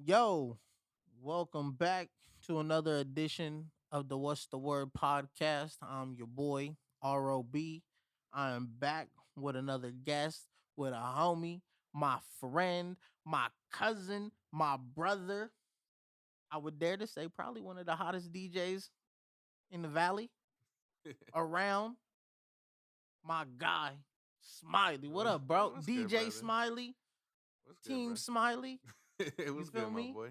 Yo, welcome back to another edition of the What's the Word podcast. I'm your boy, R.O.B. I am back with another guest, with a homie, my friend, my cousin, my brother. I would dare to say, probably one of the hottest DJs in the valley around. My guy, Smiley. What up, bro? What's good, DJ brother? Smiley, What's good, Team bro? Smiley. You What's feel good, my me? boy?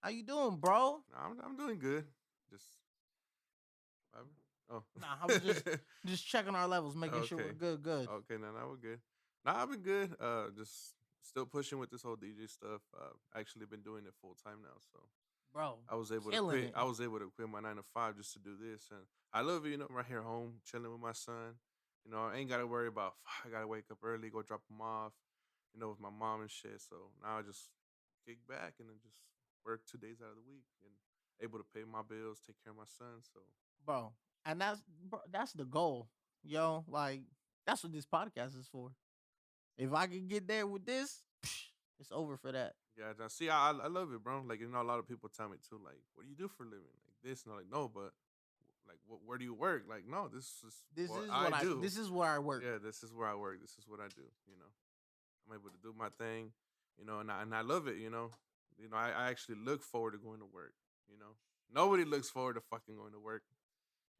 How you doing, bro? I'm doing good. Just oh, Nah, I was just checking our levels, making sure we're okay, good. Good, okay. Now we're good. Nah, I've been good. Just still pushing with this whole DJ stuff. Actually been doing it full time now, so bro. I was able to Killing quit. it. I was able to quit my 9 to 5 just to do this, and I love it. Right here home, chilling with my son. I ain't got to worry about. I gotta wake up early, go drop him off. With my mom and shit. So now I just kick back and then just work 2 days out of the week and able to pay my bills, take care of my son. So Bro. And that's the goal, yo. Like that's what this podcast is for. If I can get there with this, it's over for that. yeah, now see, I love it, bro. Like a lot of people tell me too, like, what do you do for a living? Like this, and I'm like, no, but like, where do you work? Like, no, this is This what is I what I. do. This is where I work. Yeah, this is where I work. This is what I do. I'm able to do my thing. And I love it. I actually look forward to going to work. You know, nobody looks forward to fucking going to work. You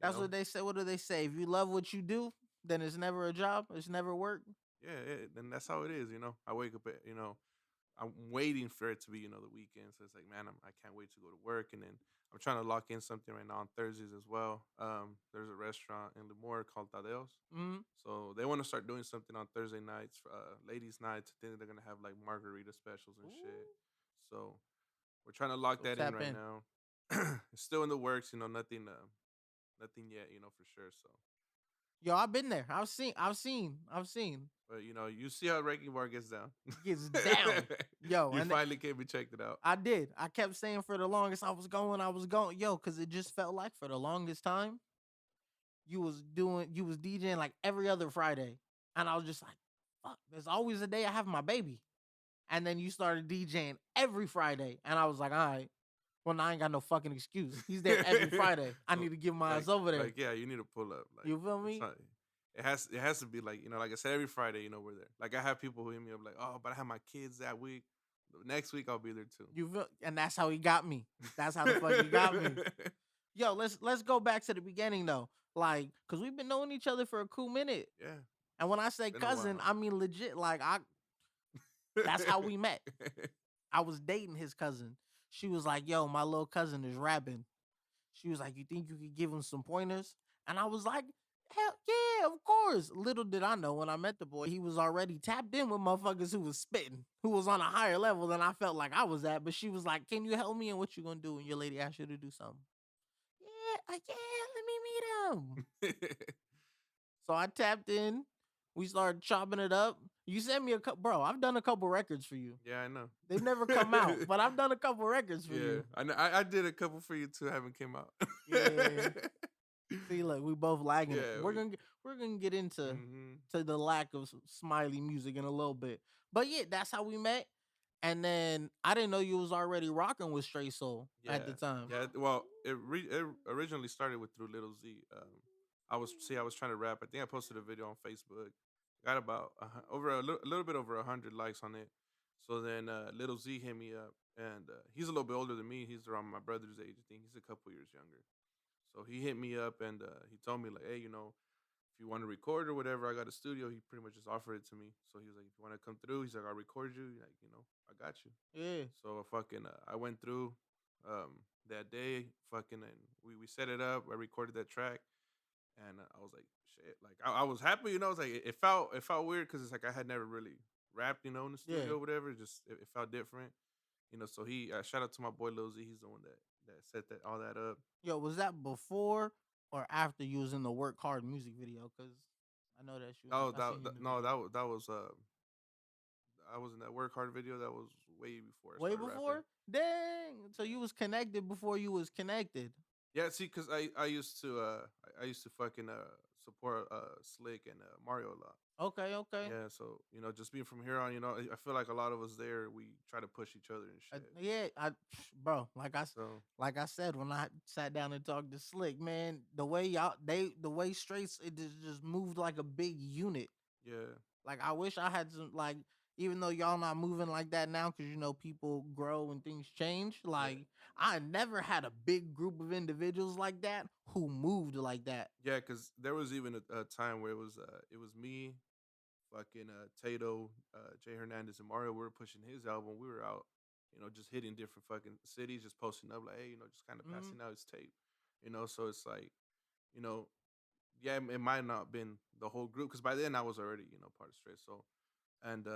That's know, what they say. What do they say? If you love what you do, then it's never a job. It's never work. yeah, then that's how it is. I wake up I'm waiting for it to be, the weekend. So it's like, man, I can't wait to go to work. And then I'm trying to lock in something right now on Thursdays as well. There's a restaurant in Lemoore called Tadeo's. Mm-hmm. So they want to start doing something on Thursday nights, ladies' nights. Then they're gonna have like margarita specials and shit. Ooh. So we're trying to lock So that in tap right in. now. It's still in the works, nothing, nothing yet, for sure. So, Yo, I've been there. I've seen. but you see how Ranking Bar gets down. Gets down. Yo, You and finally came and checked it out. I did. I kept saying for the longest I was going. Yo, because it just felt like for the longest time, you was DJing like every other Friday. And I was just like, fuck, there's always a day I have my baby. And then you started DJing every Friday. And I was like, all right, well, now I ain't got no fucking excuse. He's there every Friday. I need to get my like ass over there. yeah, you need to pull up. Like You feel it's me? not. It has to be like like I said every Friday. We're there. Like I have people who hit me up like, oh, but I have my kids that week. Next week I'll be there too. You feel, and that's how he got me. That's how the fuck he got me. Yo, let's go back to the beginning though. Like, cause we've been knowing each other for a cool minute. Yeah, And when I say been a cousin, while. I mean legit. Like that's how we met. I was dating his cousin. She was like, "Yo, my little cousin is rapping." She was like, "You think you could give him some pointers?" And I was like, "Hell yeah, of course." Little did I know when I met the boy, he was already tapped in with motherfuckers who was spitting, who was on a higher level than I felt like I was at. But she was like, "Can you help me? And what you gonna do when your lady asks you to do something?" Yeah, let me meet him. So I tapped in. We started chopping it up. You sent me a couple, bro. I've done a couple records for you. Yeah, I know. They've never come out, but I've done a couple records for Yeah, you. I know. I did a couple for you too. Haven't came out. Yeah. See, look, we both lagging it. Yeah. We're gonna get into Hmm. to the lack of Smiley music in a little bit. But yeah, that's how we met. And then I didn't know you was already rocking with Straight Soul at the Yeah, time. yeah. Well, it originally started with through Little Z. I was trying to rap. I think I posted a video on Facebook. Got about a little bit over 100 likes on it. So then Little Z hit me up, and he's a little bit older than me. He's around my brother's age. I think he's a couple years younger. So he hit me up and he told me like, hey, if you want to record or whatever, I got a studio. He pretty much just offered it to me. So he was like, if you want to come through, he's like, I'll record you. Like, I got you. Yeah. So I went through that day, and we set it up. I recorded that track, and I was like, shit. Like I was happy, It's like it felt weird because it's like I had never really rapped, in the Yeah. studio or whatever. Just it felt different, So he shout out to my boy Lil Z. He's the one that set that all that up. Yo, was that before or after you was in the Work Hard music video? Cause I know that you Oh, I seen you in the no, video. that was I was in that work hard video. That was way before I Way started rapping. before? Dang. So you was connected before you was connected. Yeah, see, cause I used to fucking support Slick and Mario a lot. Okay, okay. Yeah, so just being from here on, I feel like a lot of us there we try to push each other and shit. Yeah, bro, So like I said when I sat down and talked to Slick, man, the way the way Straights it just moved like a big unit. yeah, Like I wish I had some like even though y'all not moving like that now because people grow and things change. yeah, Like I never had a big group of individuals like that who moved like that. yeah. Because there was even a time where it was me, fucking Tato, Jay Hernandez, and Mario. We were pushing his album. We were out, just hitting different fucking cities, just posting up like, hey, just kind of Hmm. passing out his tape. So it's like, you know, yeah, it might not been the whole group because by then I was already, part of Straight. So and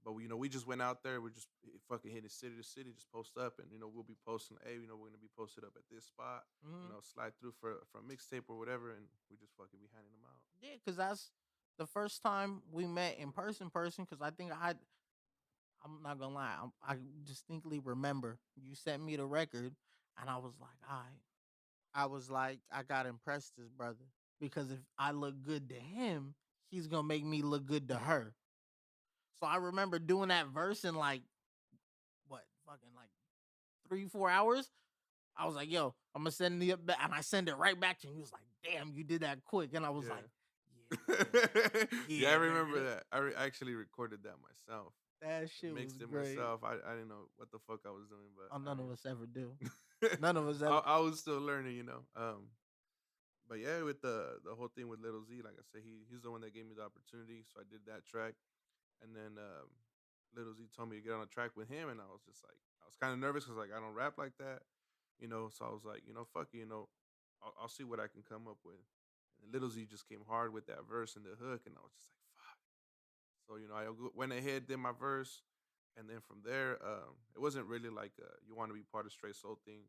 but we just went out there. We just fucking hitting city to city, just post up, and we'll be posting. Hey, we're gonna be posted up at this spot. Hmm. Slide through for a mixtape or whatever, and we just fucking be handing them out. Yeah, because that's the first time we met in person. Because I'm not gonna lie, I distinctly remember you sent me the record, and I was like, all right. I was like, I got to impress this brother because if I look good to him, he's gonna make me look good to her. So I remember doing that verse in like what, fucking like 3 4 hours. I was like, yo, I'm gonna send it back, and I send it right back to him. He was like, damn, you did that quick, and I was like, Yeah. yeah, Yeah, I yeah, remember nigga, that. Actually recorded that myself. that shit was Mixed it great. myself. I didn't know what the fuck I was doing, but Oh, none of us ever do. I None of us ever. I was still learning. But yeah, with the whole thing with Little Z, like I said, he's the one that gave me the opportunity, so I did that track, and then Little Z told me to get on a track with him, and I was just like, I was kind of nervous because like I don't rap like that. So I was like, fuck it, I'll see what I can come up with. And Little Z just came hard with that verse and the hook, and I was just like, fuck. So went ahead, did my verse, and then from there, it wasn't really like you want to be part of Straight Soul thing.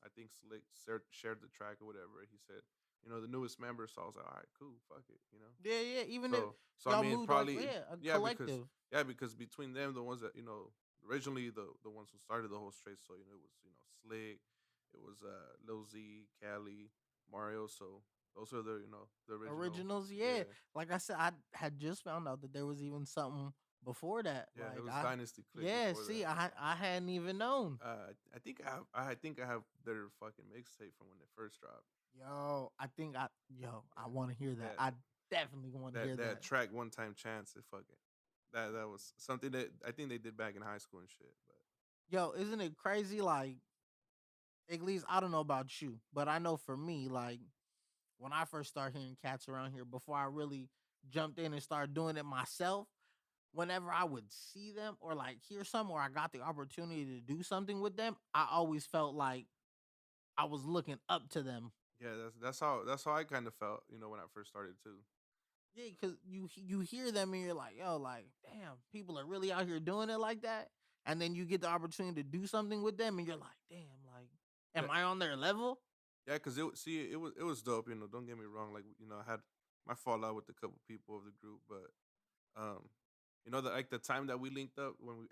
I think Slick shared the track or whatever. He said, the newest member. So I was like, all right, cool, fuck it. Yeah, yeah. Even if So I y'all mean, moved like probably yeah, a yeah, because collective. between them, the ones that originally the ones who started the whole Straight Soul, it was Slick, it was Lil Z, Cali, Mario. So those are the original. Originals, yeah. Yeah, Like I said, I had just found out that there was even something before that. yeah, it Like was Dynasty Click yeah. before See, that. So I hadn't even known. I think I have their fucking mixtape from when they first dropped. I Yeah, want to hear that. that I definitely want to hear that that. track One Time Chance. It fucking that was something that I think they did back in high school and shit. But Yo, isn't it crazy? Like, at least I don't know about you, but I know for me, like when I first started hearing cats around here, before I really jumped in and started doing it myself, whenever I would see them or like hear some or I got the opportunity to do something with them, I always felt like I was looking up to them. yeah, that's how I kind of felt. When I first started too. Yeah, because you hear them and you're like, yo, like, damn, people are really out here doing it like that. And then you get the opportunity to do something with them and you're like, damn, like, Yeah, am I on their level? yeah, because it was dope. Don't get me wrong. Like I had my fallout with a couple people of the group, but that like the time that we linked up when we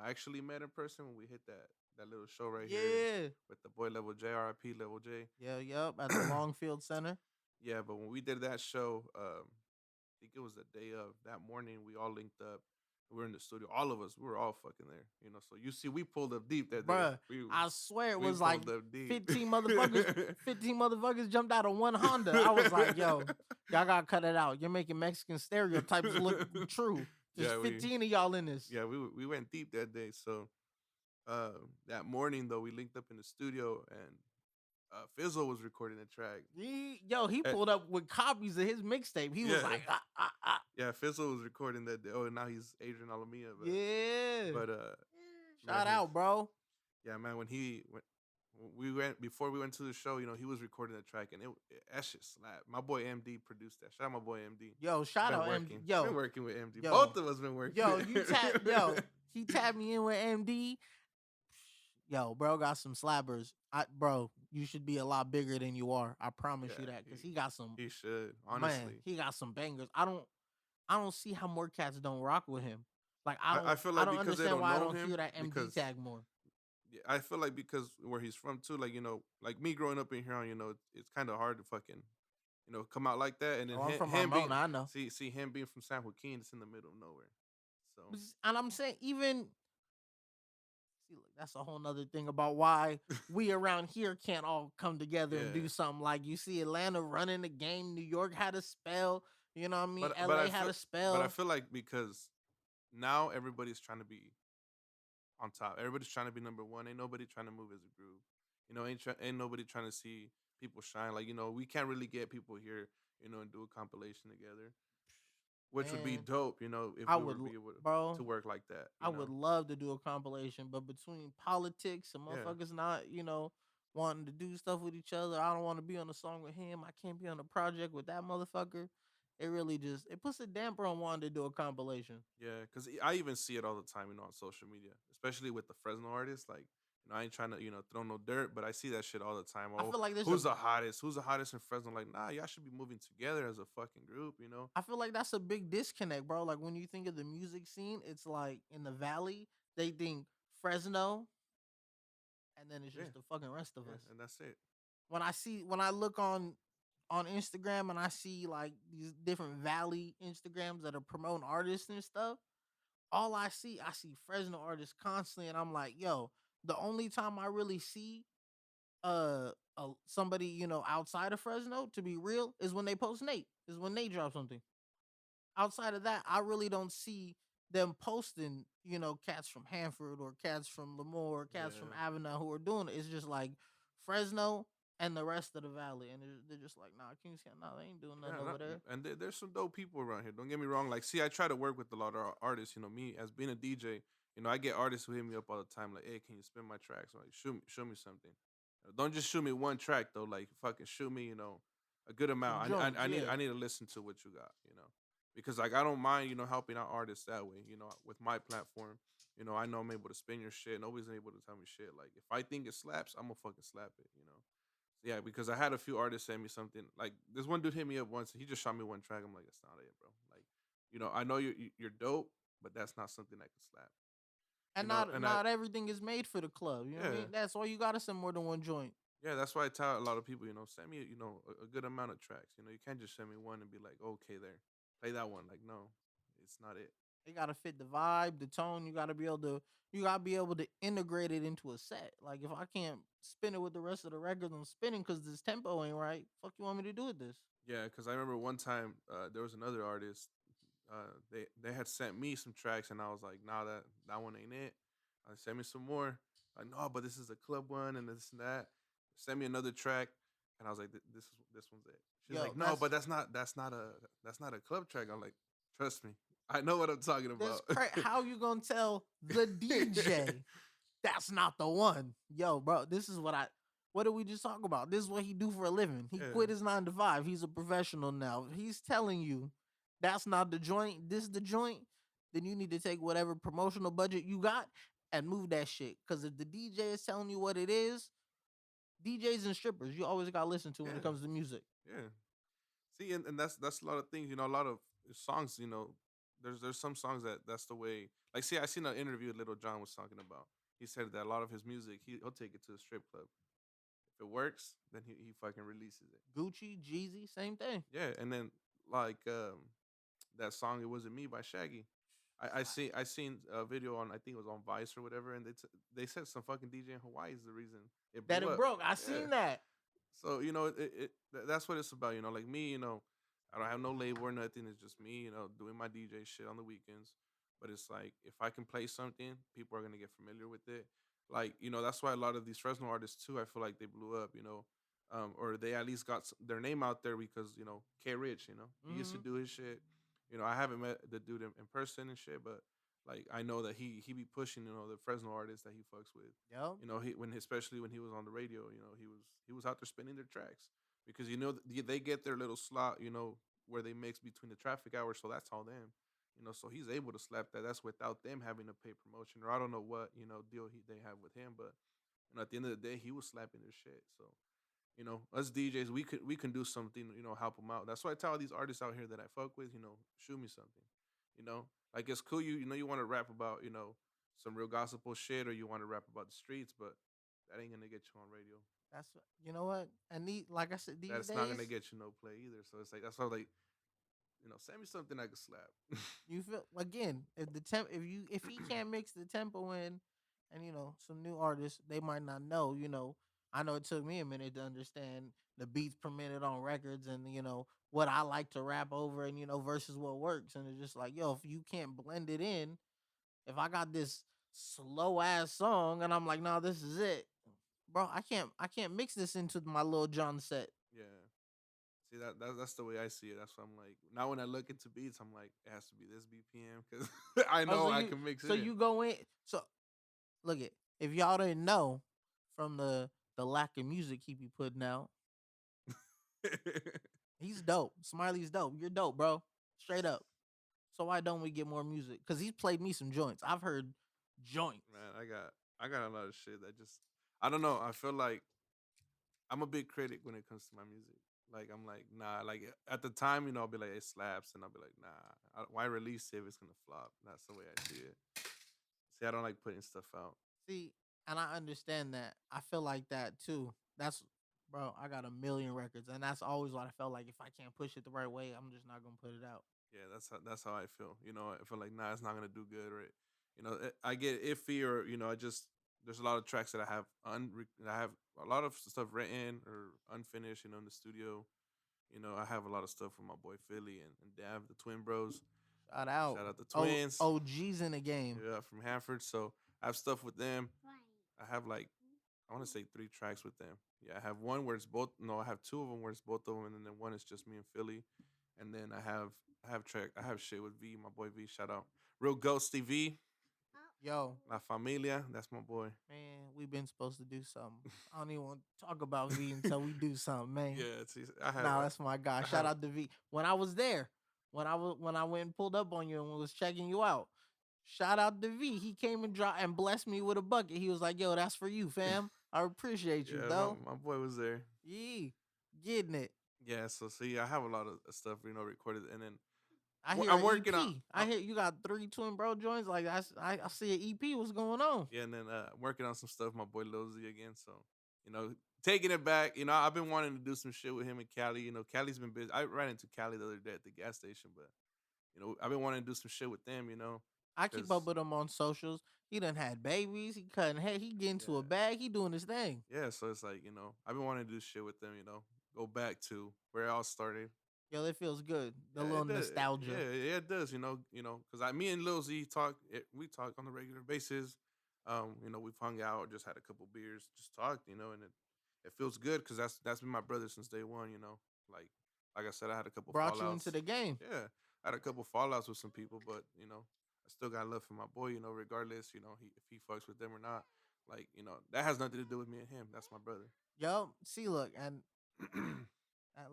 actually met in person when we hit that little show right here Yeah. with the boy level J, RIP level J. Yeah, yep, at the Longfield Center. Yeah, but when we did that show, I think it was the day of that morning. We all linked up. We were in the studio. All of us, we were all fucking there. So you see, we pulled up deep that day. Bruh, We I swear it we was like pulled up deep. 15 motherfuckers, 15 motherfuckers jumped out of one Honda. I was like, yo, y'all gotta cut it out. You're making Mexican stereotypes look true. There's yeah, we 15 of y'all in this. yeah we went deep that day. So that morning though, we linked up in the studio and Fizzle was recording a track. He Eh, pulled up with copies of his mixtape. He was yeah, like, ah, ah, ah. yeah, Fizzle was recording that day. Oh, and now he's Adrian Alamia, Yeah. but man, Shout out, bro. yeah, man, when we went before we went to the show, he was recording the track and that shit slapped. My boy MD produced that. Shout out my boy MD. Yo, I've shout been out MD. working. Been Yo, working with MD. yo, Both of us been working. yo, he tapped me in with MD. Yo, bro got some slappers. Bro, you should be a lot bigger than you are. I promise Yeah, you that, because he got some he should man. honestly. He got some bangers. I don't see how more cats don't rock with him. Like I feel I like don't because they understand don't why I know don't him hear that MD because tag more. yeah, I feel like because where he's from too, like like me growing up in here, it's kind of hard to fucking come out like that, and then Oh, I'm him, from him being Ramona. I know. see him being from San Joaquin, it's in the middle of nowhere. So And I'm saying even see, look, that's a whole nother thing about why we around here can't all come together and do yeah, something. Like you see Atlanta running the game, New York had a spell, you know what I mean? but LA had a I spell. feel like because now everybody's trying to be on top. Everybody's trying to be number one. Ain't nobody trying to move as a group. Ain't nobody trying to see people shine. Like we can't really get people here, and do a compilation together, which would be Man, dope. If I we would were be able to bro, work like that. I would love to do a compilation, but between politics and Yeah, motherfuckers not, wanting to do stuff with each other, I don't want to be on a song with him. I can't be on a project with that motherfucker. It really just it puts a damper on wanting to do a compilation. yeah. Because I even see it all the time, on social media, especially with the Fresno artists. Like, I ain't trying to throw no dirt, but I see that shit all the time. I Oh, feel like there's a who's the hottest? Who's the hottest in Fresno? Like, nah, y'all should be moving together as a fucking group. I feel like that's a big disconnect, bro. Like when you think of the music scene, it's like in the valley, they think Fresno, and then it's Yeah, just the fucking rest of yeah, us. and that's it. When I look on Instagram and I see like these different valley Instagrams that are promoting artists and stuff, all I see Fresno artists constantly, and I'm like, yo, the only time I really see somebody outside of Fresno, to be real, is when they post Nate, is when Nate drops something. Outside of that, I really don't see them posting, cats from Hanford or cats from Lemoore or cats from Yeah. Avenel who are doing it. It's just like Fresno and the rest of the valley. And they're just like, nah, Kings County, nah, they ain't doing nothing Yeah, over there. and there's some dope people around here. Don't get me wrong. Like, see, I try to work with a lot of artists. Me as being a DJ. I get artists who hit me up all the time. Like, hey, can you spin my tracks? I'm like, show me something. Don't just shoot me one track though. Like, fucking shoot me, a good Some amount. joints, yeah. I need to listen to what you got. Because like I don't mind, helping out artists that way. With my platform. I know I'm able to spin your shit. Nobody's able to tell me shit. Like, if I think it slaps, I'm gonna fucking slap it. Yeah, because I had a few artists send me something. Like, this one dude hit me up once. He just shot me one track. I'm like, that's not it, bro. Like, I know you're dope, but that's not something that can slap. And And I not everything is made for the club. You know what I yeah mean? That's why you gotta send more than one joint. yeah. That's why I tell a lot of people, send me a good amount of tracks. You can't just send me one and be like, okay, there, play that one. Like, no, it's not it. It gotta fit the vibe, the tone. You gotta be able to integrate it into a set. Like if I can't spin it with the rest of the records I'm spinning because this tempo ain't right, fuck you want me to do with this? Yeah, because I remember one time there was another artist. They had sent me some tracks, and I was like, nah, that one ain't it. Send me some more. Like, no, but this is a club one, and this and that. Send me another track, and I was like, this one's it. She's Yo, like, no, but that's not a club track. I'm like, trust me, I know what I'm talking that's about. crazy. How you gonna tell the DJ that's not the one? Yo, bro, this is what did we just talk about? This is what he do for a living. He Yeah, quit his 9 to 5. He's a professional now. He's telling you that's not the joint. This is the joint. Then you need to take whatever promotional budget you got and move that shit. Because if the DJ is telling you what it is, DJs and strippers, you always gotta listen to when it yeah, comes to music. yeah. See, and that's a lot of things. A lot of songs. There's some songs that's the way. Like, see, I seen an interview Little John was talking about. He said that a lot of his music, he'll take it to a strip club. If it works, then he fucking releases it. Gucci, Jeezy, same thing. Yeah, and then like that song "It Wasn't Me" by Shaggy. I seen a video on, I think it was on Vice or whatever, and they said some fucking DJ in Hawaii is the reason it That blew it up. broke. I Yeah, seen that. so that's what it's about. Like me, I don't have no label or nothing. It's just me, doing my DJ shit on the weekends. But it's like if I can play something, people are gonna get familiar with it. Like, that's why a lot of these Fresno artists too, I feel like they blew up. Or they at least got their name out there because K Rich, he used to Mm-hmm. do his shit. I haven't met the dude in person and shit, but like I know that he be pushing the Fresno artists that he fucks with. Yo. Especially when he was on the radio, he was out there spinning their tracks because they get their little slot, where they mix between the traffic hours, so that's all them. So he's able to slap that. That's without them having to pay promotion, or I don't know what deal they have with him, but at the end of the day, he was slapping their shit. So us DJs, we can do something, help them out. That's why I tell all these artists out here that I fuck with, shoot me something, like it's cool. You want to rap about some real gospel shit, or you want to rap about the streets, but that ain't gonna get you on radio. You know what? And like I said, these That's not gonna days, get you no play either. So it's like that's why like send me something I can slap. you feel again if the temp if he can't mix the tempo in, and some new artists they might not know. I know it took me a minute to understand the beats per minute on records, and what I like to rap over, and versus what works. And it's just like, yo, if you can't blend it in, if I got this slow ass song and I'm like, no, this is it, bro. I can't mix this into my Lil Jon set. Yeah. See that's the way I see it. That's why I'm like now when I look into beats, I'm like it has to be this BPM because I Oh, know I can mix so it in. you go in. So look it. If y'all didn't know from the lack of music he be putting out, he's dope. Smiley's dope. You're dope, bro. Straight up. So why don't we get more music? Because he's played me some joints. I've heard joints. Man, I got a lot of shit that just I don't know. I feel like I'm a big critic when it comes to my music. Like I'm like nah. Like at the time, I'll be like it slaps, and I'll be like nah. Why release it if it's gonna flop? That's the way I see it. See, I don't like putting stuff out. See, and I understand that. I feel like that too. That's bro. I got a million records, and that's always what I felt like. If I can't push it the right way, I'm just not gonna put it out. Yeah, that's how I feel. I feel like nah, it's not gonna do good, or I get iffy, or I just there's a lot of tracks that I have a lot of stuff written or unfinished, in the studio. I have a lot of stuff with my boy Philly and Dav, the twin bros. Shout out. Shout out the Oh, twins. OGs in the game. Yeah, from Hanford. So I have stuff with them. I have like I want to say 3 tracks with them. Yeah, I have one where it's both. No, I have two of them where it's both of them, and then one is just me and Philly. And then I have shit with V, my boy V. Shout out, real ghosty V, Yo, La Familia. That's my boy. man, we've been supposed to do something. I don't even want to talk about V until we do something, man. Yeah, I have Nah, that's my guy. I Shout have out to V. When I was there, when I went and pulled up on you and was checking you out, shout out to V. He came and dropped and blessed me with a bucket. He was like, "Yo, that's for you, fam. I appreciate you, yeah, though. my boy was there. Yeah, getting it." Yeah, so see, I have a lot of stuff recorded, and then I hear I'm an working on. EP. I hear you got 3 twin bro joints. Like I see an EP. What's going on? Yeah, and then I'm working on some stuff. My boy Lil Z again. So you know, taking it back. I've been wanting to do some shit with him and Cali. Cali's been busy. I ran into Cali the other day at the gas station, but I've been wanting to do some shit with them. I keep up Because with him on socials. He done had babies. He cutting hair. He getting to a yeah, bag. He doing his thing. yeah. So it's like I've been wanting to do shit with them. Go back to where it all started. Yo, it feels good. The Yeah, little it does. nostalgia. Yeah, it does. Because me and Lil Z talk. We talk on a regular basis. We've hung out, just had a couple beers, just talked. And it feels good because that's been my brother since day one. Like I said, I had a couple Brought you into fallouts. the game. Yeah, I had a couple fallouts with some people, but I still got love for my boy. Regardless, if he fucks with them or not. Like that has nothing to do with me and him. That's my brother. Yo, see, look, and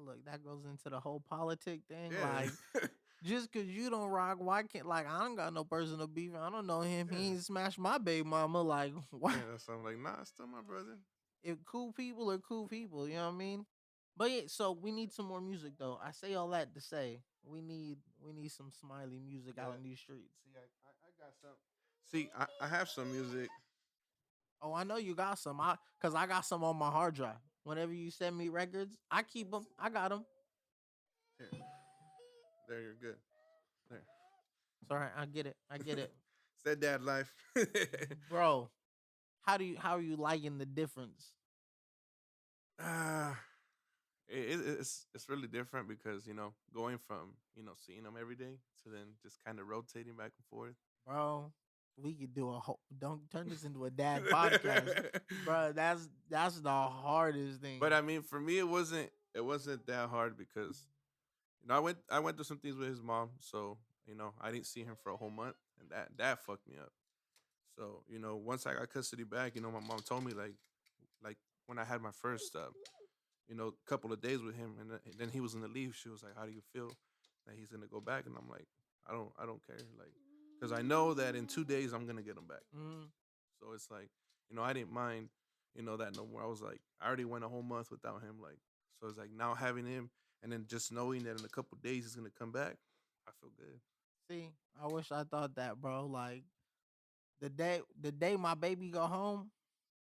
look, that goes into the whole politic thing. Like, yeah, just cause you don't rock, why can't like I don't got no personal beef. I don't know him. yeah. He ain't smashed my baby mama. Like, why? Yeah, that's I'm like, nah, it's still my brother. If cool people are cool people, you know what I mean? But yeah, so we need some more music though. I say all that to say we need some Smiley music Yeah. out in these streets. See, I got some. See, I have some music. Oh, I know you got some. Cause I got some on my hard drive. Whenever you send me records, I keep them. I got them. Here, there, you're good. There. Sorry, I get it. I get it, It's that dad life. bro. How are you liking the difference? Ah, it's really different because going from seeing them every day to then just kind of rotating back and forth. Bro, we could do a whole don't turn this into a dad podcast. Bro, that's the hardest thing. But I mean, for me, it wasn't that hard because I went through some things with his mom, so I didn't see him for a whole month, and that fucked me up. So once I got custody back, my mom told me like when I had my first couple of days with him, and then he was gonna leave. She was like, "How do you feel that he's gonna go back?" And I'm like, "I don't care, like, because I know that in 2 days I'm gonna get him back." Mm, So it's like, I didn't mind, that no more. I was like, I already went a whole month without him, like, so it's like now having him, and then just knowing that in a couple days he's gonna come back, I feel good. see, I wish I thought that, bro. Like the day my baby go home,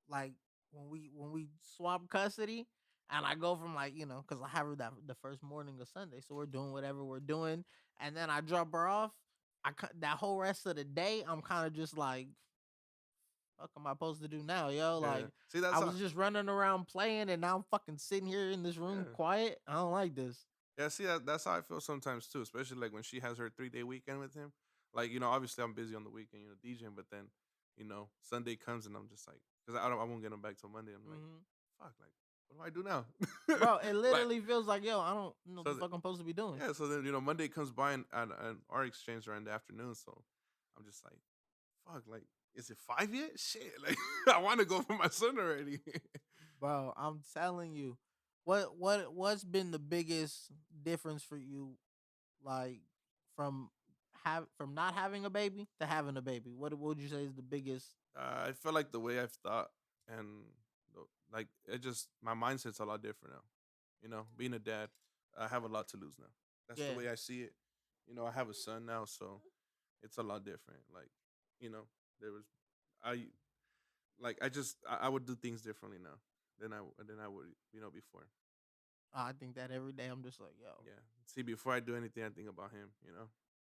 like when we swap custody, and I go from like because I have her that the first morning of Sunday, so we're doing whatever we're doing, and then I drop her off. That whole rest of the day, I'm kind of just like, fuck am I supposed to do now, yo? Yeah. Like, See, I that's how. was just running around playing, and now I'm fucking sitting here in this room Yeah. quiet. I don't like this. Yeah, see that's how I feel sometimes too, especially like when she has her 3 day weekend with him. Like, obviously I'm busy on the weekend, DJing, but then, Sunday comes and I'm just like, because I won't get him back till Monday. I'm like, Hmm. fuck, like, what do I do now? Bro, it Like, literally feels like, yo, I don't know what so the fuck I'm supposed to be doing. yeah, so then, Monday comes by and our exchange are in the afternoon. So I'm just like, fuck, like, is it 5 yet? Shit, like, I want to go for my son already. Bro, I'm telling you, what's been the biggest difference for you, like from from not having a baby to having a baby? What would you say is the biggest? I feel like the way I've thought and like it just my mindset's a lot different now. Being a dad, I have a lot to lose now. That's the Yeah, way I see it. I have a son now, so it's a lot different. Like, you know, there was I like I would do things differently now than I would before. I think that every day I'm just like, yo, Yeah. See, before I do anything, I think about him.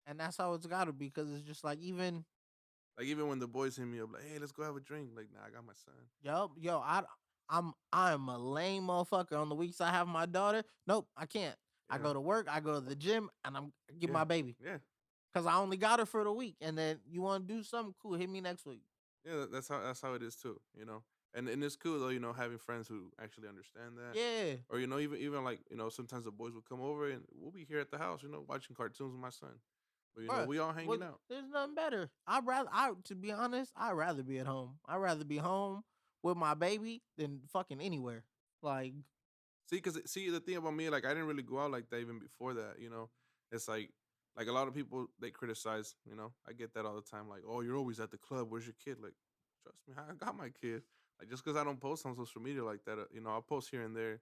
and that's how it's got to be because it's just like Like even when the boys hit me up, like, hey, let's go have a drink. Like, nah, I got my son. yo, I'm a lame motherfucker on the weeks I have my daughter. Nope, I can't. I Yeah. go to work, I go to the gym, and I get Yeah. my baby. Yeah. Cause I only got her for the week, and then you want to do something cool? Hit me next week. Yeah, that's how it is too. And it's cool though. Having friends who actually understand that, Yeah, or even like sometimes the boys will come over and we'll be here at the house, watching cartoons with my son. But bro. we all hanging What? out. There's nothing better. To be honest, I'd rather be at home. I'd rather be home with my baby than fucking anywhere. Like, See, the thing about me, like I didn't really go out like that even before that. It's like a lot of people they criticize. I get that all the time. Like, oh, you're always at the club. Where's your kid? Like, trust me, I got my kid. Like just because I don't post on social media like that, I'll post here and there.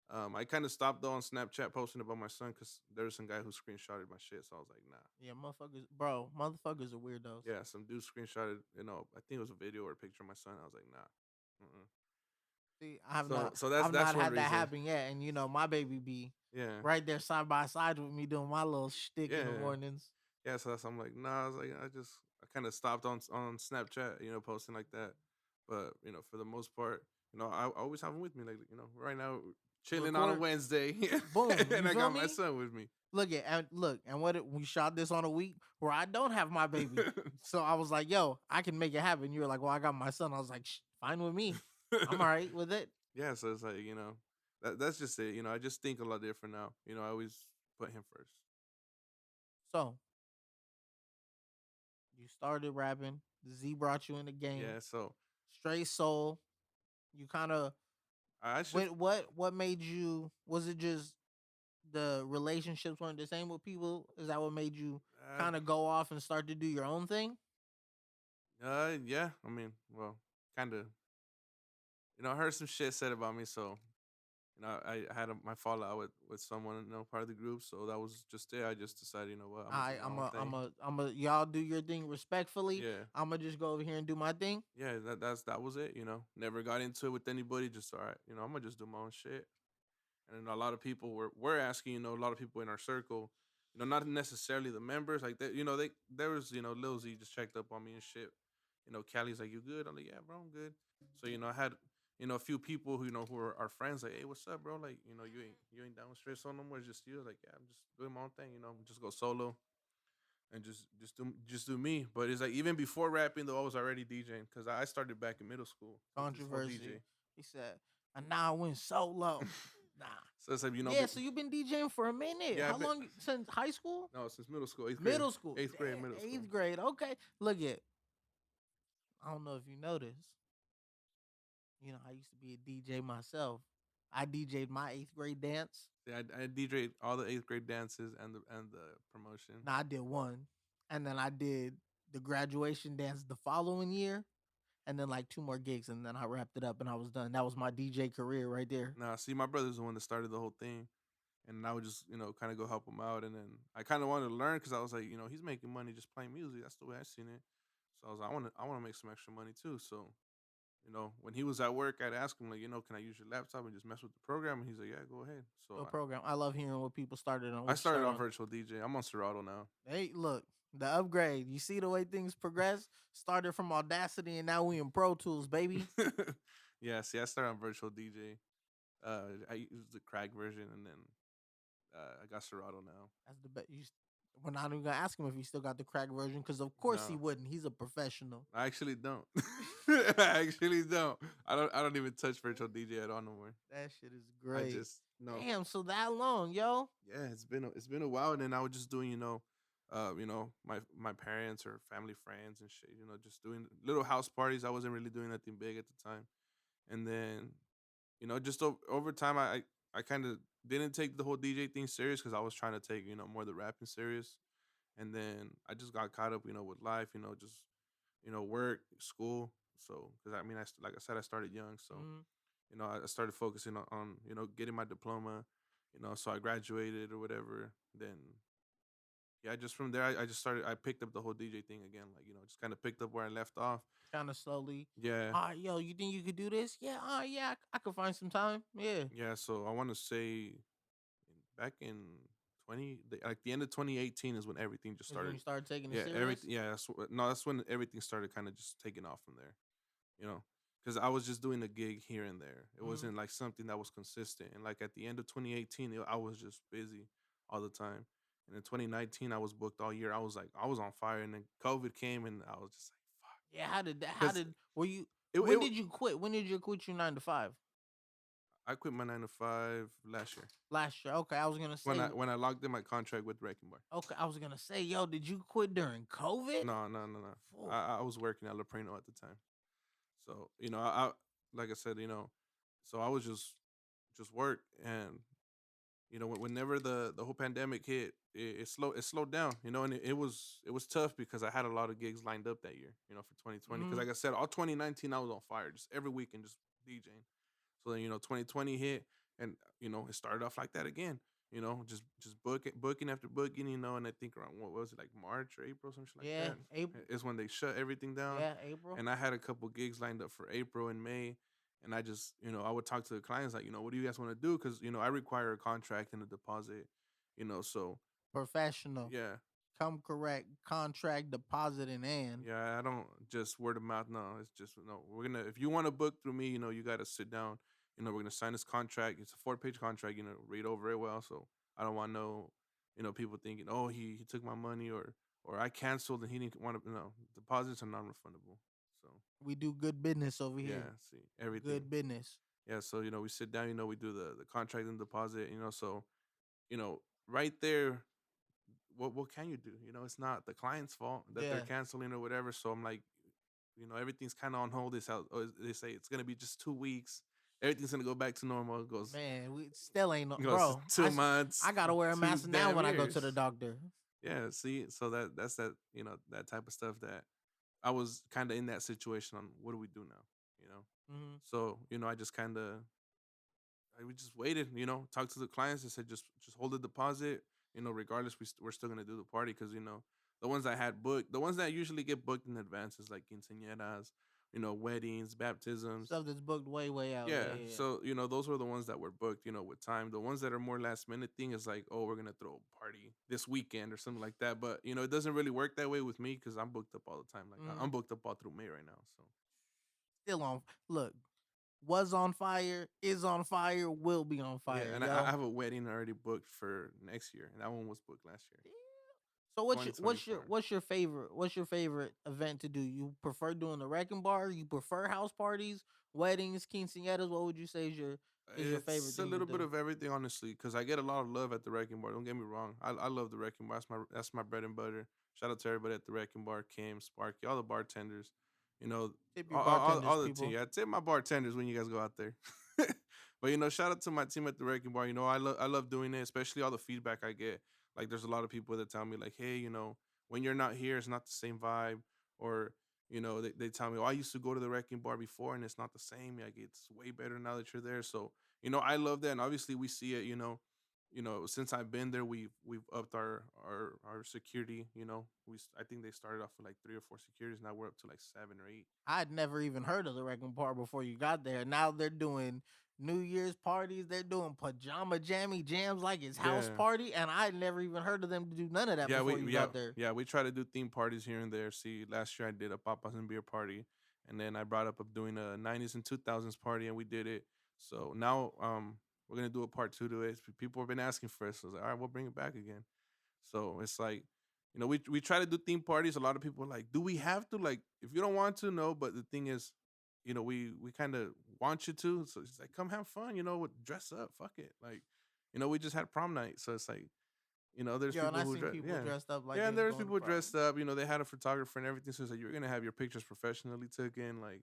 I kind of stopped though on Snapchat posting about my son because there was some guy who screenshotted my shit. So I was like, nah. yeah, motherfuckers, bro, motherfuckers are weirdos. Yeah, some dude screenshotted. I think it was a video or a picture of my son. I was like, nah. Mm-mm. See, So that's I've not one had that reason. happen yet, and my baby be Yeah, right there side by side with me doing my little shtick in the yeah, mornings. yeah. So I'm like, nah. I was like, I kind of stopped on Snapchat, posting like that. But for the most part, I always have him with me. Like right now, chilling on a Record, Wednesday, boom. and You I feel got my me? son with me. Look, and we shot this on a week where I don't have my baby. So I was like, yo, I can make it happen. You were like, well, I got my son. I was like, fine with me. I'm all right with it. Yeah, so it's like that's just it. I just think a lot different now. I always put him first. So you started rapping. Z brought you in the game. Yeah, so Straight soul. You kind of I shift. what made you? Was it just the relationships weren't the same with people? Is that what made you Uh, kind of go off and start to do your own thing? yeah. I mean, well, kind of. I heard some shit said about me, so I had my fallout with someone, part of the group. So that was just it. I just decided, what, I'm gonna do my own thing. Y'all do your thing respectfully. Yeah, I'm gonna just go over here and do my thing. yeah. That was it. Never got into it with anybody. Just all right. I'm gonna just do my own shit. And a lot of people were asking, a lot of people in our circle, not necessarily the members, like that, they there was, Lil Z just checked up on me and shit. Callie's like, you good? I'm like, yeah, bro, I'm good. So, I had, a few people who are our friends, like, hey, what's up, bro? Like, you ain't down with straight solo no more, it's just you. Like, yeah, I'm just doing my own thing, just go solo and just do me. But it's like even before rapping though, I was already DJing because I started back in middle school with this whole Controversy. DJ. He said, and now I went solo. Nah. So it's like Yeah, so you've been DJing for a minute. yeah, How long? Since high school? no, since middle school, eighth grade. Middle school. Eighth grade, middle Damn, school. eighth grade. Okay. Look at. I don't know if you noticed. I used to be a DJ myself. I DJ'd my eighth grade dance. Yeah, I DJ'd all the eighth grade dances and the promotion. Now I did one, and then I did the graduation dance the following year, and then like two more gigs, and then I wrapped it up and I was done. That was my DJ career right there. Nah, see, my brother's the one that started the whole thing, and I would just kind of go help him out, and then I kind of wanted to learn because I was like, he's making money just playing music. That's the way I seen it. So I was like, I want to make some extra money too. So when he was at work, I'd ask him like, can I use your laptop and just mess with the program? And he's like, yeah, go ahead. So Good program. I love hearing what people started on. I What you started started on on? virtual DJ. I'm on Serato now. Hey, look, the upgrade. You see the way things progress? Started from Audacity and now we in Pro Tools, baby. Yeah, see, I started on virtual DJ. I used the crack version, and then I got Serato now. That's the best. We're not even gonna ask him if he still got the crack version, because of course he No, wouldn't. He's a professional. I actually don't. I actually don't. I don't even touch virtual DJ at all no more. That shit is I great. just no. Damn, so that long, yo. Yeah, it's been a while, and then I was just doing, my parents or family friends and shit. Just doing little house parties. I wasn't really doing anything big at the time, and then just over time, I kind of didn't take the whole DJ thing serious because I was trying to take more the rapping serious, and then I just got caught up with life, just work, school. So because I mean, like I said, I started young, so Mhm. I started focusing on getting my diploma, so I graduated or whatever. Then yeah, just from there, I just started. I picked up the whole DJ thing again, like just kind of picked up where I left off. Kind of slowly. Yeah, Yo, you think you could do this? Yeah, yeah, I could find some time. Yeah. yeah. So I want to say back in like the end of 2018 is when everything just Is when started. you started taking it Yeah, serious. everything. Yeah, no, that's when everything started kind of just taking off from there. You know, because I was just doing a gig here and there. It Hmm. wasn't like something that was consistent. And like at the end of 2018, I was just busy all the time. And in 2019, I was booked all year. I was on fire. And then COVID came, and I was just like, fuck. Yeah, how did that? How Because did were you? it, When it, did you quit? When did you quit your 9 to 5? I quit my 9 to 5 last year Last year. Okay, I was gonna when say. I logged in my contract with Wrecking Bar. Okay, I was gonna say, yo, did you quit during COVID? No, no, no, no. Fool. I was working at Leprano at the time. So I like I said, so I was just work, and whenever the whole pandemic hit, it slowed down, and it was tough because I had a lot of gigs lined up that year, for 2020. Because Hmm. like I said, all 2019 I was on fire, just every weekend, just DJing. So then 2020 hit, and it started off like that again. Just booking after booking, and I think around what was it, like March or April, something like Yeah, that, April. is when they shut everything down. Yeah, April. And I had a couple gigs lined up for April and May, and I just I would talk to the clients like, what do you guys want to do? Because I require a contract and a deposit, so Professional. yeah. Come correct. Contract, deposit in hand. Yeah, I don't just word of mouth. No, it's just no. We're gonna if you want to book through me, you got to sit down. We're gonna sign this contract. It's a 4-page contract. Read over it well. So I don't want no, people thinking, oh, he took my money, or I canceled and he didn't want to. No, deposits are non-refundable. So We do good business over here. yeah, see everything. Good business. Yeah, so we sit down. We do the contract and deposit. So you know right there, what can you do? It's not the client's fault that they're Yeah. canceling or whatever. So I'm like, everything's kind of on hold. They say it's gonna be just 2 weeks. Everything's gonna go back to normal. It goes Man, we still ain't no, it goes bro. 2 months, I gotta wear a two mask now damn when I go to the years. doctor. Yeah, see, so that's that type of stuff that I was kind of in that situation on. What do we do now? You know, Hmm. so I just kind of we just waited, talked to the clients and said just hold the deposit, regardless we're still gonna do the party because the ones I had booked, the ones that usually get booked in advance is like quinceañeras, weddings, baptisms. Stuff that's booked way, way out. Yeah, Yeah, yeah, yeah. so those were the ones that were booked, with time. The ones that are more last minute thing is like, oh, we're gonna throw a party this weekend or something like that. But it doesn't really work that way with me because I'm booked up all the time. Like Hmm. I'm booked up all through May right now. So Still on. Look, was on fire, is on fire, will be on yeah, fire, and I yo. have a wedding already booked for next year, and that one was booked last year. So what's your 2024. what's your favorite event to do? You prefer doing the wrecking bar? You prefer house parties, weddings, quinceañeras? What would you say is your favorite It's a thing to little bit do? of everything, honestly, because I get a lot of love at the Wrecking Bar. Don't get me wrong. I love the Wrecking Bar. That's my bread and butter. Shout out to everybody at the Wrecking Bar, Kim, Sparky, all the bartenders. You know, Tip your all bartenders, the team. people. Yeah, tip my bartenders when you guys go out there. But shout out to my team at the Wrecking Bar. I love doing it, especially all the feedback I get. Like, there's a lot of people that tell me like, hey, when you're not here, it's not the same vibe, or they tell me, oh, I used to go to the Wrecking Bar before and it's not the same. Like, it's way better now that you're there. So I love that, and obviously we see it. since I've been there, we've upped our security. I think they started off with like 3 or 4 securities. Now we're up to like 7 or 8. I'd never even heard of the Wrecking Park before you got there. Now they're doing New Year's parties. They're doing pajama jammy jams like it's house Yeah, party, and I'd never even heard of them to do none of that yeah, before you got there. we try to do theme parties here and there. See, last year I did a papas and beer party, and then I brought up of doing a '90s and 2000s party, and we did it. So now we're gonna do a part two to it. People have been asking for it, so I was like, all right, we'll bring it back again. So it's like, we try to do theme parties. A lot of people are like, do we have to? Like, if you don't want to, no. But the thing is, we kind of want you to. So it's like, come have fun. Dress up. Fuck it. Like, we just had prom night, so it's like, there's Yo, and people I who seen people yeah. dressed up like Yeah, they and was there's going to people prom. dressed up. They had a photographer and everything. So it's like you're gonna have your pictures professionally taken. Like,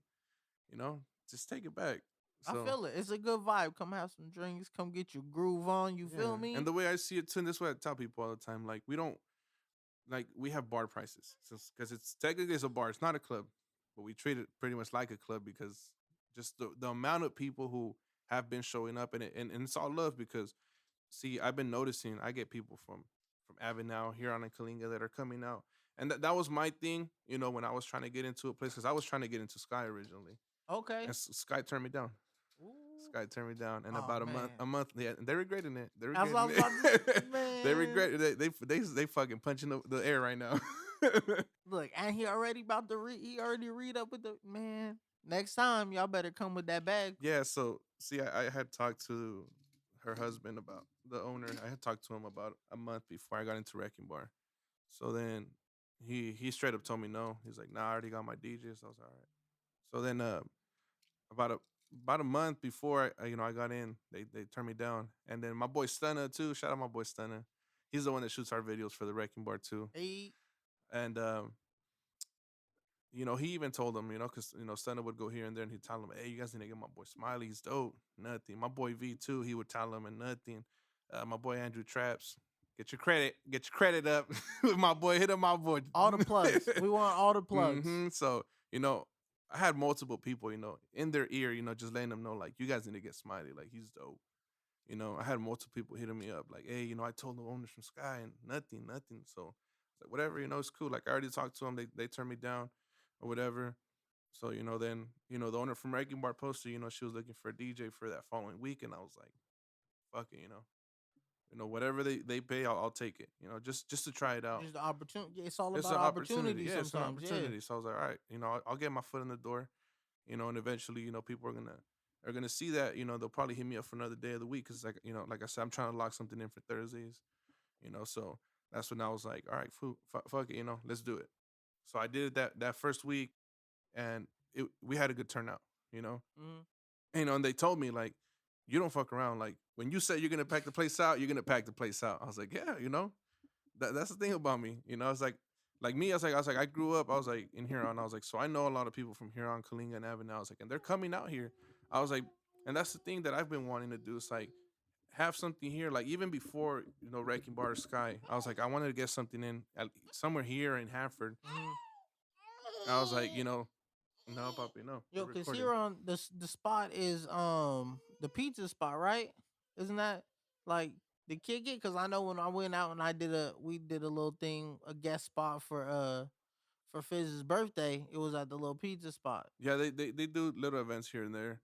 you know, just take it back. I So feel it. It's a good vibe. Come have some drinks. Come get your groove on. You yeah, feel and me? the way I see it too, and this is what I tell people all the time. Like, we don't like we have bar prices because it's technically it's a bar. It's not a club, but we treat it pretty much like a club because just the amount of people who have been showing up, and it's all love because see, I've been noticing I get people from Avenal, Huron, and Kalinga that are coming out, and that was my thing. When I was trying to get into a place because I was trying to get into Sky originally, and Okay. Sky turned me down. Ooh. Sky turned me down, and Oh about man. a month, yeah, they're regretting it. They're That's what I regretting was about to it. They man. regret it. They fucking punching the air right now. Look, and he already about to he already read up with the man. Next time, y'all better come with that bag. Yeah, so see, I had talked to her husband about the owner. I had talked to him about a month before I got into Wrecking Bar. So then he straight up told me no. He's like, nah, I already got my DJs. I was all right. So then about a about a month before I got in, they turned me down. And then my boy Stunna too. Shout out my boy Stunna. He's the one that shoots our videos for the Wrecking Bar too. He And he even told him, because Stunna would go here and there, and he'd tell him, "Hey, you guys need to get my boy Smiley. He's dope. Nothing. My boy V too. He would tell him, and nothing. My boy Andrew Traps. Get your credit up with my boy. Hit him, my boy. all the plugs. We want all the plugs. So I had multiple people, in their ear, just letting them know, like, you guys need to get Smiley. Like, he's dope. I had multiple people hitting me up, like, hey, I told the owners from Sky, and nothing. So it's like, whatever, it's cool. Like, I already talked to them. They turned me down or whatever. So, then, the owner from Wrecking Bar posted, she was looking for a DJ for that following week. And I was like, fuck it, whatever they pay, I'll take it, just to try it out. Just the opportunity. It's all It's about an opportunity. opportunity Yeah, it's an sometimes. Yeah. opportunity. So I was like, all right, I'll get my foot in the door, and eventually, people are gonna see that, they'll probably hit me up for another day of the week because, like I said, I'm trying to lock something in for Thursdays, so that's when I was like, all right, fuck it, let's do it. So I did it that first week, and we had a good turnout, you know, Mhm. and they told me, like, you don't fuck around. Like, when you say you're gonna pack the place out, you're gonna pack the place out. I was like, yeah, that's the thing about me. It's like me. I was like, I grew up. I was like in Huron. I was like, so I know a lot of people from Huron, Kalinga, and Avenal. I was like, and they're coming out here. I was like, and that's the thing that I've been wanting to do. It's like have something here. Like, even before Wrecking Bar Sky, I was like, I wanted to get something in somewhere here in Hanford. Mhm. I was like, no, puppy, no, we're Yo, cause recording. here on the spot is the pizza spot, right? Isn't that like the kick it? Cause I know when I went out and we did a little thing, a guest spot for Fizz's birthday. It was at the little pizza spot. Yeah, they do little events here and there.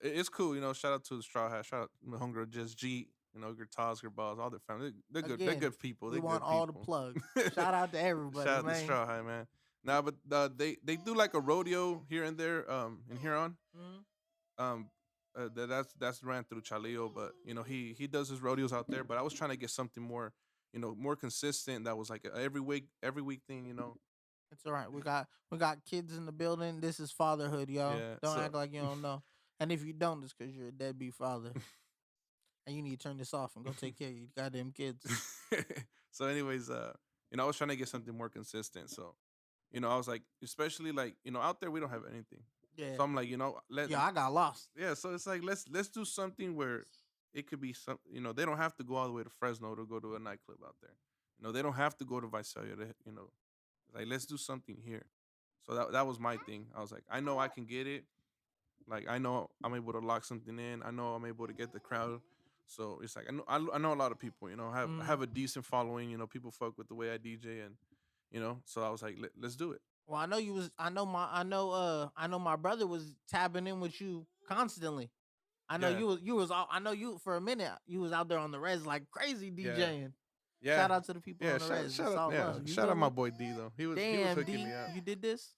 It's cool, Shout out to the Straw Hat. Shout out to my homegirl Just G. Gertaz, Gerballs, all their family. They're good. They're Again, good people. we They're want good all the people. plugs. Shout out to everybody, Shout out to man. Straw Hat, man. Nah, but they do like a rodeo here and there. In Huron. Mhm. Um, that's ran through Chaleo, but he does his rodeos out there. But I was trying to get something more, more consistent. That was like a every week thing. It's all right. We got kids in the building. This is fatherhood, y'all. Yeah. Don't So act like you don't know. And if you don't, it's because you're a deadbeat father. And you need to turn this off and go take care of your goddamn kids. so anyways, I was trying to get something more consistent. So, I was like, especially like, out there we don't have anything. Yeah. So I'm like, Yeah, I got lost. yeah, so it's like let's do something where it could be some, they don't have to go all the way to Fresno to go to a nightclub out there. They don't have to go to Visalia to, like, let's do something here. So that was my thing. I was like, I know I can get it. Like, I know I'm able to lock something in. I know I'm able to get the crowd. So it's like I know a lot of people, Mm. have a decent following. People fuck with the way I DJ, and so I was like, let's do it. Well, I know you was. I know my brother was tapping in with you constantly. I know Yeah, you was. I know you for a minute. You was out there on the res like crazy yeah, DJing. yeah, Shout out to the people yeah. on the res. Shout It's out, all yeah. love. You Shout feel out my me? boy D though. He was Damn, hooking me D, up. you did this.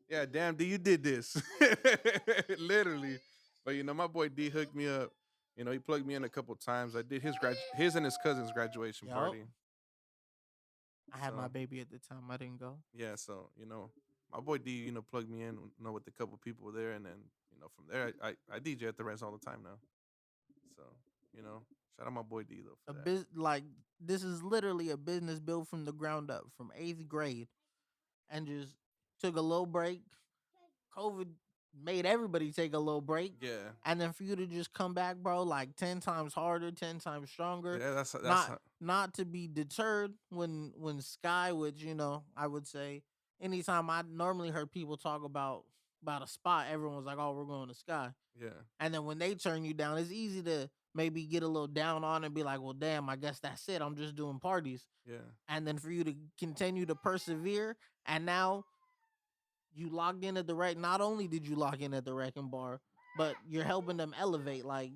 Yeah, damn D, you did this, literally. But my boy D hooked me up. He plugged me in a couple times. I did his and his cousin's graduation Yup. party. I had my So baby at the time. I didn't go. yeah, so my boy D, plugged me in, with a couple people there, and then from there I DJ at the res all the time now. So you know, shout out my boy D though A for that. biz like this is literally a business built from the ground up, from eighth grade, and just took a little break. COVID made everybody take a little break, Yeah, and then for you to just come back, bro, like 10 times harder, 10 times stronger. yeah, that's Not to be deterred when Sky, which I would say, anytime I normally heard people talk about a spot, everyone was like, "Oh, we're going to Sky," yeah, and then when they turn you down, it's easy to maybe get a little down on and be like, "Well, damn, I guess that's it. I'm just doing parties." yeah, And then for you to continue to persevere, and now you logged in at the right. Not only did you log in at the wrecking bar, but you're helping them elevate. Like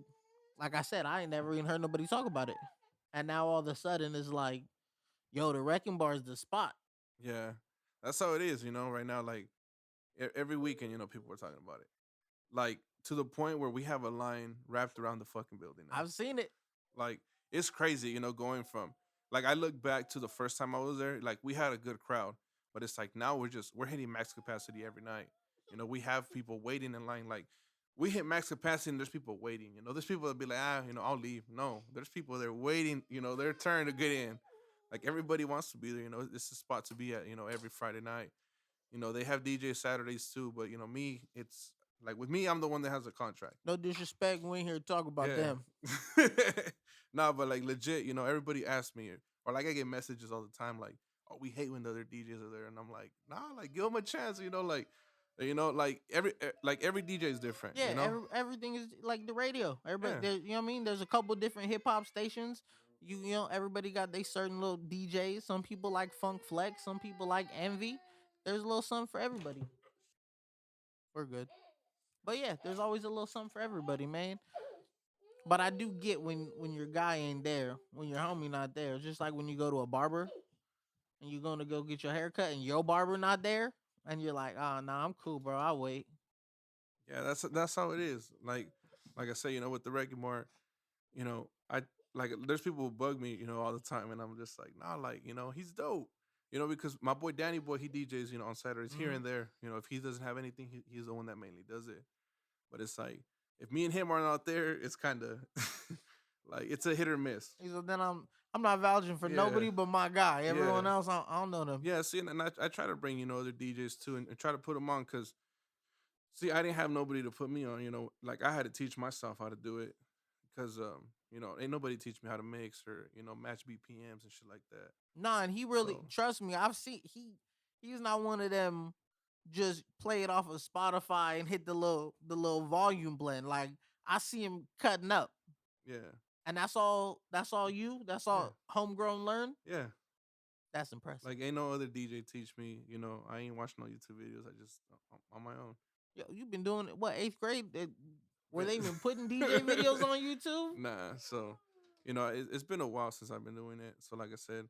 I said, I ain't never even heard nobody talk about it, and now all of a sudden it's like, yo, the wrecking bar is the spot. yeah. That's how it is. Right now, like every weekend, people are talking about it. Like to the point where we have a line wrapped around the fucking building now. I've seen it. Like it's crazy, going from like I look back to the first time I was there, like we had a good crowd, but it's like now we're hitting max capacity every night. We have people waiting in line. Like we hit max capacity and there's people waiting. There's people that be like, I'll leave. No, there's people there waiting, their turn to get in. Like everybody wants to be there. It's a spot to be at. Every Friday night. They have DJ Saturdays too, but me, it's like with me, I'm the one that has a contract. No disrespect, we ain't here to talk about Yeah. them. Nah, but like legit, everybody asks me, or like I get messages all the time, like, "Oh, we hate when the other DJs are there," and I'm like, "Nah, like give them a chance," like every DJ is different, Yeah, everything is like the radio. Everybody, Yeah, you know what I mean. There's a couple different hip hop stations. Everybody got they certain little DJs. Some people like Funk Flex. Some people like Envy. There's a little something for everybody. We're good. But yeah, there's always a little something for everybody, man. But I do get when your guy ain't there, when your homie not there. It's just like when you go to a barber and you're gonna go get your hair cut and your barber not there, and you're like, oh nah, I'm cool, bro. I'll wait. yeah, that's how it is. Like I say, with the Wrecking Bar, I like there's people who bug me, all the time, and I'm just like, nah, like he's dope, because my boy Danny Boy he DJs, on Saturdays here Mm-hmm. and there. If he doesn't have anything, he's the one that mainly does it. But it's like if me and him are not there, it's kind of like it's a hit or miss. So then I'm not vouching for Yeah, nobody but my guy. yeah, Everyone else, I don't know them. yeah. See, and I try to bring other DJs too, and try to put them on because see, I didn't have nobody to put me on. Like I had to teach myself how to do it because ain't nobody teach me how to mix or match BPMs and shit like that. Nah, and he really So trust me. I've seen he's not one of them. Just play it off of Spotify and hit the little volume blend. Like I see him cutting up, yeah, and that's all. That's all you. That's yeah, all homegrown learn. yeah. That's impressive. Like ain't no other DJ teach me. I ain't watching no YouTube videos. I just on my own. Yo, you've been doing it. What, eighth grade? Were Man. they even putting DJ videos on YouTube? Nah, so it's been a while since I've been doing it. So like I said,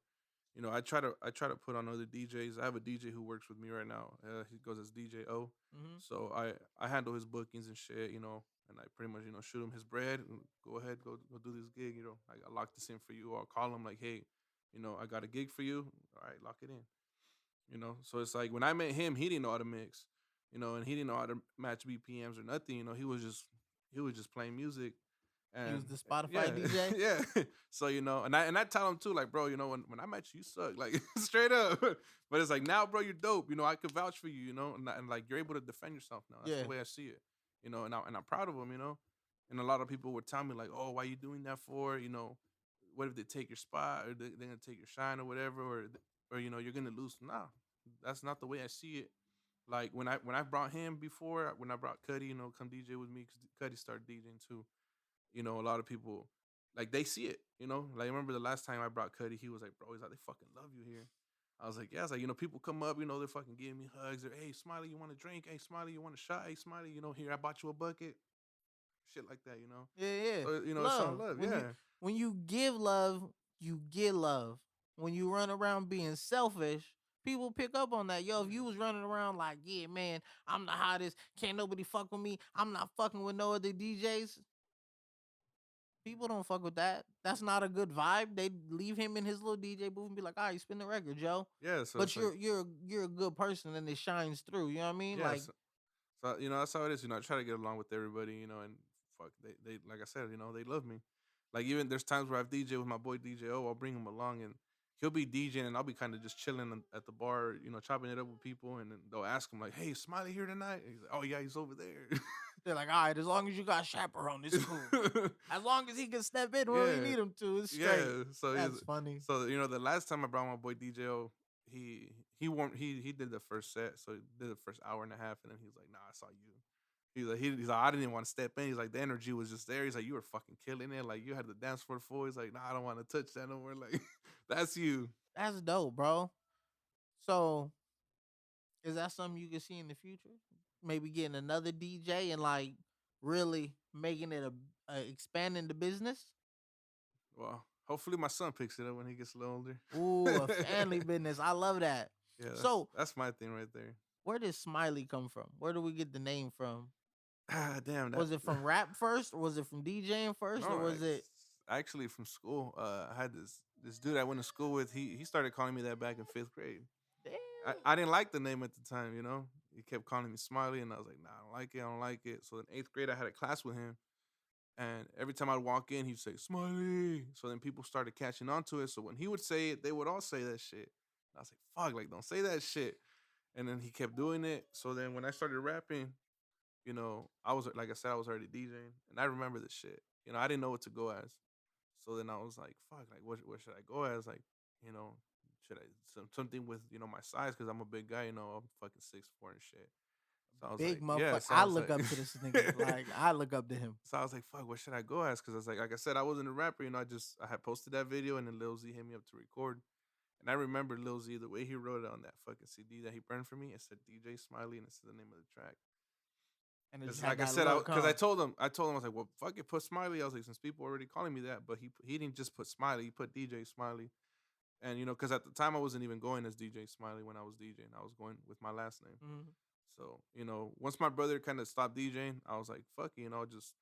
I try to put on other DJs. I have a DJ who works with me right now. He goes as DJ O. Mm-hmm. So I handle his bookings and shit, and I pretty much shoot him his bread. And go ahead, go do this gig. I lock this in for you. Or I'll call him like, hey, I got a gig for you. All right, lock it in. So it's like when I met him, he didn't know how to mix, and he didn't know how to match BPMs or nothing. He was just playing music, He and was the Spotify yeah, DJ. yeah. So and I tell him too, like, bro, when I met you, you suck, like straight up. But it's like now, bro, you're dope. I could vouch for you, and like you're able to defend yourself now. That's Yeah. the way I see it, and I'm proud of him, And a lot of people would tell me like, oh, why you doing that for? What if they take your spot or they're gonna take your shine or whatever, or you're gonna lose. Nah, that's not the way I see it. Like when I brought him before, when I brought Cuddy, come DJ with me because Cuddy started DJing too. A lot of people like they see it, you know. Like I remember the last time I brought Cuddy, he was like, "Bro, he's like, they fucking love you here." I was like, "Yeah." It's like, you know, people come up, you know, they're fucking giving me hugs. They're, "Hey, Smiley, you want a drink? Hey, Smiley, you want a shot? Hey, Smiley, you know, here I bought you a bucket." Shit like that, you know. Yeah, yeah. So you know, it's all Love. love. When you Yeah, when you give love, you get love. When you run around being selfish, people pick up on that. Yo, if you was running around like, yeah, man, I'm the hottest, can't nobody fuck with me, I'm not fucking with no other DJs. People don't fuck with that. That's not a good vibe. They leave him in his little DJ booth and be like, "All right, spin the record, Joe." yeah. So But it's like, you're a good person and it shines through. You know what I mean? yeah. Like So you know, that's how it is. You know, I try to get along with everybody. You know, and fuck, they like I said, you know, they love me. Like even there's times where I've DJ with my boy DJ. Oh, I'll bring him along, and he'll be DJing, and I'll be kind of just chilling at the bar, you know, chopping it up with people, and then they'll ask him like, "Hey, Smiley here tonight?" And he's like, "Oh yeah, he's over there." they're like, "All right, as long as you got chaperone, it's cool. As long as he can step in where we Yeah, need him to, it's straight." yeah. So That's funny. so you know, the last time I brought my boy DJ, he he did the first set, so he did the first hour and a half, and then he was like, "Nah, I saw you." He's like, I didn't even want to step in. He's like, the energy was just there. He's like, you were fucking killing it. Like you had the dance floor full. He's like, nah, I don't want to touch that no more. Like that's you. That's dope, bro. So is that something you can see in the future? Maybe getting another DJ and like really making it a expanding the business. Well, hopefully my son picks it up when he gets a little older. Ooh, a family business. I love that. Yeah, So that's my thing right there. where did Smiley come from? Where do we get the name from? Ah, damn that. Was it from rap first, or was it from DJing first, or No, was it? actually from school. I had this dude I went to school with. He started calling me that back in fifth grade. Damn. I didn't like the name at the time, you know. He kept calling me Smiley, and I was like, nah, I don't like it. I don't like it. So in eighth grade, I had a class with him, and every time I'd walk in, he'd say Smiley. So then people started catching on to it. So when he would say it, they would all say that shit. And I was like, fuck, like don't say that shit. And then he kept doing it. So then when I started rapping, you know, I was like I said, I was already DJing, and I remember this shit. You know, I didn't know what to go as. So then I was like, fuck, like what should I go as? Like, you know, should I something with you know my size because I'm a big guy. You know, I'm fucking 6'4" and shit. So I was Big like, yeah. motherfucker. So I I was look like, up to this nigga. Like I look up to him. so I was like, fuck, what should I go as? Because I was like I said, I wasn't a rapper. You know, I had posted that video, and then Lil Z hit me up to record. And I remember Lil Z the way he wrote it on that fucking CD that he burned for me. It said DJ Smiley, and it's the name of the track. And it just Because had like I that said, look, because huh? I told him I was like, well, fuck it, put Smiley. I was like, since people are already calling me that, but he didn't just put Smiley, he put DJ Smiley. And you know, because at the time I wasn't even going as DJ Smiley when I was DJing. I was going with my last name. Mm-hmm. So you know, once my brother kind of stopped DJing, I was like, "Fuck," you know, just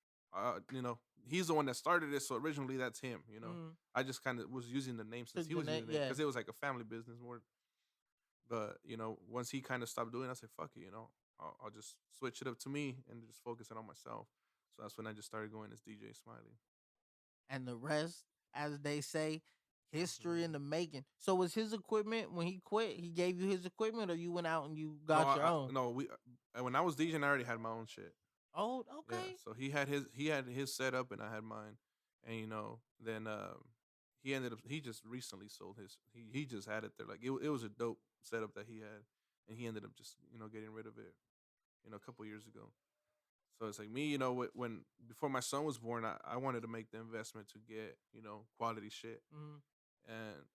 you know, he's the one that started it. So originally, that's him. You know, Mm-hmm. I just kind of was using the name since Took he the was name, using it yeah. because it was like a family business more. But you know, once he kind of stopped doing, it, I said, "Fuck it," you know, I'll just switch it up to me and just focus it on myself. So that's when I just started going as DJ Smiley. And the rest, as they say, history in Mhm. the making. So was his equipment when he quit? He gave you his equipment, or you went out and you No, got your own? no, we when I was DJing, I already had my own shit. Oh, Yeah, okay. so he had his setup and I had mine, and you know then he ended up he just recently sold his he just had it there like it was a dope setup that he had, and he ended up just you know getting rid of it you know a couple years ago. So it's like me you know when before my son was born I wanted to make the investment to get you know quality shit, Mm-hmm. and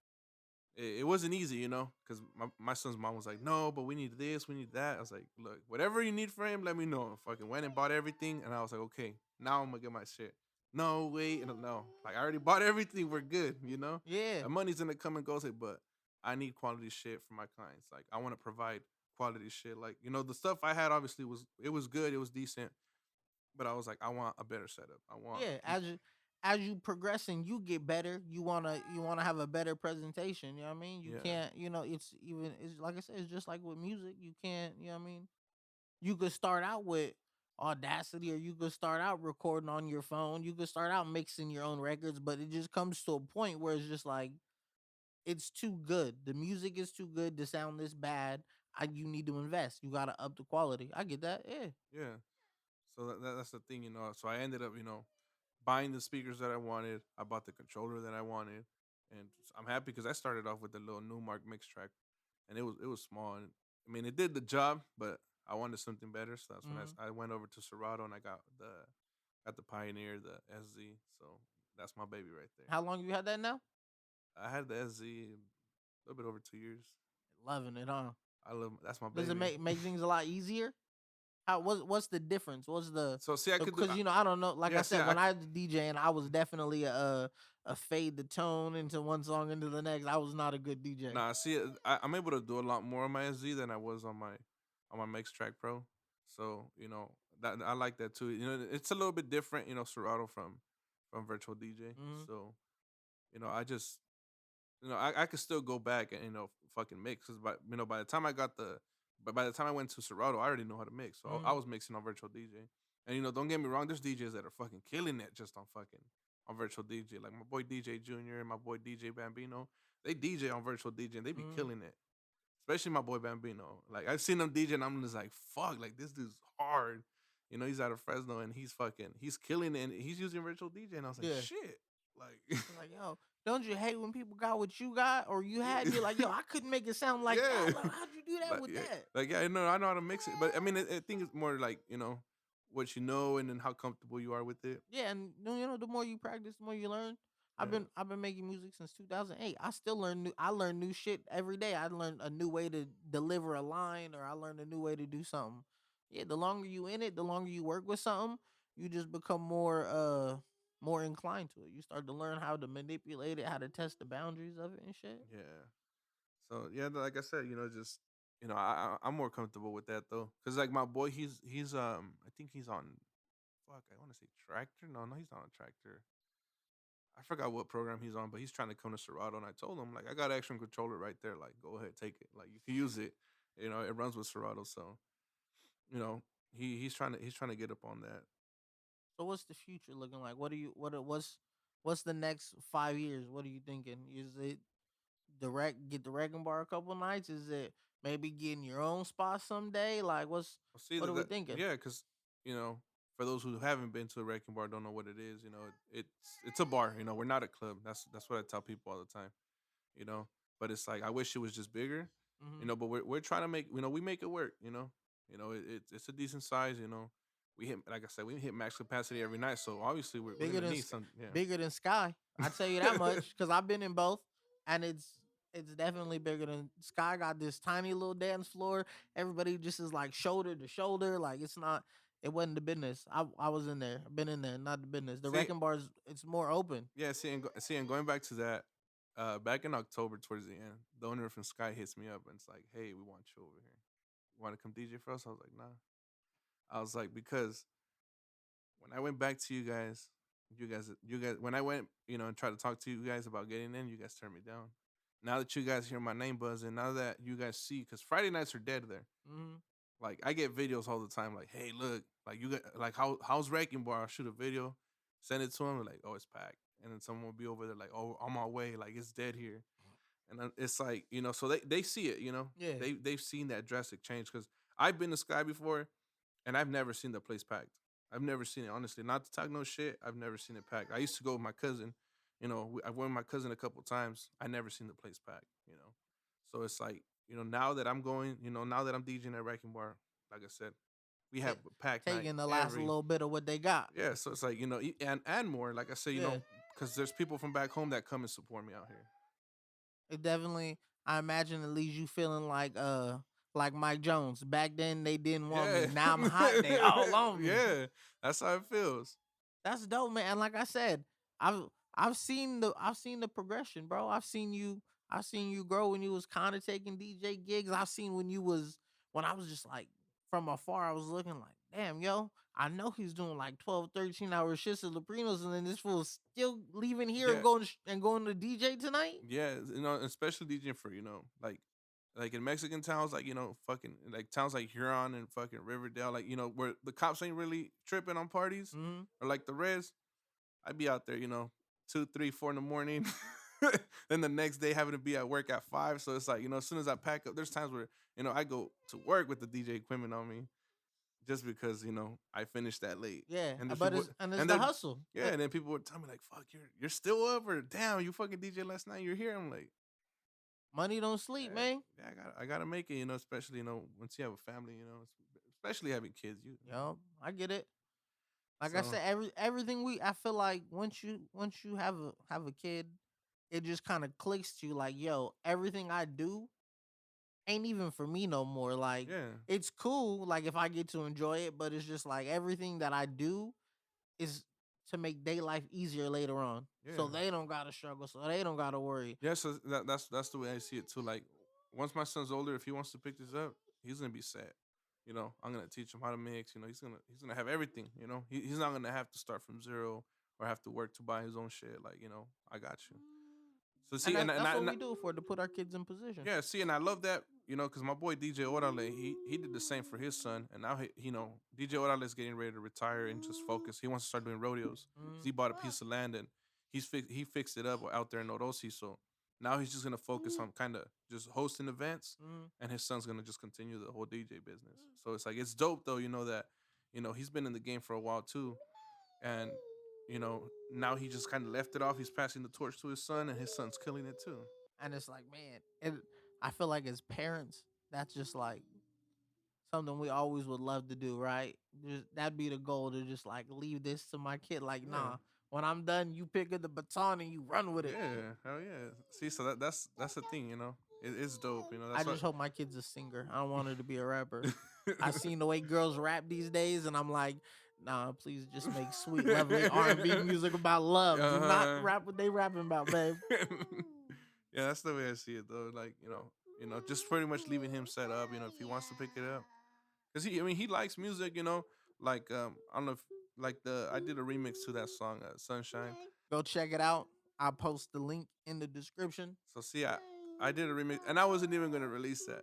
it wasn't easy, you know, because my son's mom was like, no, but we need this, we need that. I was like, look, whatever you need for him, let me know. I fucking went and bought everything, and I was like, okay, now I'm gonna get my shit. No, wait, no, like I already bought everything, we're good, you know. Yeah, The money's gonna come and go, say, but I need quality shit for my clients. Like I want to provide quality shit. Like you know, the stuff I had obviously was good, it was decent, but I was like, I want a better setup. I want, yeah. As you progress and you get better, you wanna have a better presentation. You know what I mean? You yeah, can't. It's like I said. It's just like with music. You can't. You know what I mean? You could start out with Audacity, or you could start out recording on your phone. You could start out mixing your own records, but it just comes to a point where it's just like it's too good. The music is too good to sound this bad. You need to invest. You gotta up the quality. I get that. Yeah. yeah. So that's the thing, you know. So I ended up, you know, buying the speakers that I wanted. I bought the controller that I wanted, and I'm happy because I started off with the little Newmark mix track, and it was small. And I mean, it did the job, but I wanted something better. So that's when Hmm. I went over to Serato and I got the Pioneer, the SZ. So that's my baby right there. How long you had that now? I had the SZ a little bit over 2 years. Loving it, huh? I love that's my Does it baby. make things a lot easier? How what's the difference? What's the So see, I could do. because I don't know. Like I Yeah, see, said, when I was DJing, I was definitely a fade the tone into one song into the next. I was not a good DJ. nah, see, I'm able to do a lot more on my SZ than I was on my Mix Track Pro. So that I like that too. It's a little bit different. Serato from Virtual DJ. Hmm. So I just I could still go back and fucking mix because by the time I got but by the time I went to Serato, I already know how to mix. So I Hmm. was mixing on Virtual DJ, and don't get me wrong, there's DJs that are fucking killing it just on Virtual DJ, like my boy DJ Junior and my boy DJ Bambino. They DJ on Virtual DJ and they be Hmm. killing it. Especially my boy Bambino. Like I've seen him DJ and I'm just like, fuck, like this dude's hard. He's out of Fresno and he's killing it and he's using Virtual DJ and I was like, Yeah. shit. Like It's like, yo, don't you hate when people got what you got or you had? You're like, yo, I couldn't make it sound like yeah. that. Like, how'd you do that like with yeah, that? I know how to mix it. But I mean I think it's more like, what you know and then how comfortable you are with it. Yeah, and the more you practice, the more you learn. Yeah. I've been making music since 2008. I still learn new shit every day. I learn a new way to deliver a line or I learn a new way to do something. Yeah, the longer you in it, the longer you work with something, you just become more inclined to it. You start to learn how to manipulate it, how to test the boundaries of it and shit. Yeah. So yeah, like I said, just I'm more comfortable with that though, cause like my boy, he's I think he's on, fuck, I want to say Tractor. No, he's not on Tractor. I forgot what program he's on, but he's trying to come to Serato, and I told him like I got action controller right there, like go ahead, take it, like you can use it. It runs with Serato, so you know he's trying to get up on that. So what's the future looking like? What's the next 5 years? What are you thinking? Is it get the wrecking bar a couple nights? Is it maybe getting your own spot someday? Like Well, see what are we that thinking? yeah, because you know, for those who haven't been to a wrecking bar, don't know what it is. It's a bar. We're not a club. That's what I tell people all the time. You know, but it's like I wish it was just bigger. Hmm. But we're trying to make we make it work. It's a decent size. We hit, like I said, we hit max capacity every night. So obviously we're Bigger gonna than need some. bigger than Sky. I tell you that much because I've been in both, and it's definitely bigger than Sky. Got this tiny little dance floor. Everybody just is like shoulder to shoulder. Like it's not. It wasn't the business. I was in there. I've been in there. Not the business. The See, wrecking bars. It's more open. yeah, and going back to that, back in October towards the end, the owner from Sky hits me up and it's like, "Hey, we want you over here. You want to come DJ for us?" I was like, "Nah." I was like, because when I went back to you guys, when I went, and tried to talk to you guys about getting in, you guys turned me down. Now that you guys hear my name buzzing, now that you guys see, because Friday nights are dead there. Hmm. Like I get videos all the time, like, "Hey, look, like you got, like how's Wrecking Bar?" I shoot a video, send it to them, like, "Oh, it's packed," and then someone will be over there, like, "Oh, on my way, like it's dead here," and then it's like, so they see it, Yeah. they've seen that drastic change because I've been to Sky before, and I've never seen the place packed. I've never seen it, honestly. Not to talk no shit. I've never seen it packed. I used to go with my cousin. I went with my cousin a couple times. I never seen the place packed. So it's like, now that I'm going, now that I'm DJing at Wrecking Bar, like I said, we have Ta- a packed night Taking the last every. little bit of what they got. Yeah, so it's like, and more. Like I said, Yeah. because there's people from back home that come and support me out here. It definitely, I imagine it leaves you feeling like Mike Jones. Back then they didn't want Yeah, me. Now I'm hot. They all on me. yeah, that's how it feels. That's dope, man. And like I said, I've I've seen the progression, bro. I've seen you grow when you was kind of taking DJ gigs. I've seen when I was just like from afar, I was looking like, damn, yo, I know he's doing like 12, 13 hour shifts at Luprinos, and then this fool's still leaving here and Yeah, going to DJ tonight. yeah, especially DJing for like in Mexican towns, like fucking like towns like Huron and fucking Riverdale, like where the cops ain't really tripping on parties Mm-hmm. or like the res. I'd be out there, 2, 3, 4 in the morning. Then the next day having to be at work at 5. So it's like, as soon as I pack up, there's times where, I go to work with the DJ equipment on me just because, I finished that late. Yeah, And there's but people it's and the they're hustle. yeah, and then people would tell me like, fuck, you're still up, or damn, you fucking DJ last night, you're here. I'm like, Money don't sleep, yeah, man. yeah, I gotta make it, especially, once you have a family, especially having kids, Yo, I get it. Like I So said, everything we I feel like once you have a kid, it just kind of clicks to you like, yo, everything I do ain't even for me no more. Like yeah, it's cool, like if I get to enjoy it, but it's just like everything that I do is to make their life easier later on. So yeah. they don't gotta struggle, so they don't gotta worry. Yeah, so that's the way I see it too. Like once my son's older, if he wants to pick this up, he's gonna be set. You know, I'm gonna teach him how to mix. You know, he's gonna have everything. You know, he's not gonna have to start from zero or have to work to buy his own shit. Like you know, I got you. So And see, that's and that's I, what and I we do for to put our kids in position. yeah, see, and I love that. You know, because my boy DJ Orale, he did the same for his son, and now you know DJ Orale is getting ready to retire and just focus. He wants to start doing rodeos because Mm, he bought a piece of land and he fixed it up out there in Orosi. So now he's just gonna focus on kind of just hosting events, mm. and his son's gonna just continue the whole DJ business. So it's like it's dope though. You know that he's been in the game for a while too, and now he just kind of left it off. He's passing the torch to his son, and his son's killing it too. And it's like, man, I feel like as parents, that's just like something we always would love to do, right? Just that'd be the goal to just like leave this to my kid. Like, Yeah. nah, when I'm done, you pick up the baton and you run with it. Yeah, hell yeah. See, so that's the thing, it's dope, I That's what. just hope my kid's a singer. I don't want her to be a rapper. I seen the way girls rap these days, and I'm like, nah, please just make sweet, lovely R&B music about love. Do not uh, rap what they rapping about, babe. yeah, that's the way I see it, though. Like, just pretty much leaving him set up. If he wants to pick it up, because he likes music. Like I don't know if like I did a remix to that song, Sunshine. Go check it out. I'll post the link in the description. So see, I did a remix, and I wasn't even gonna release Yo,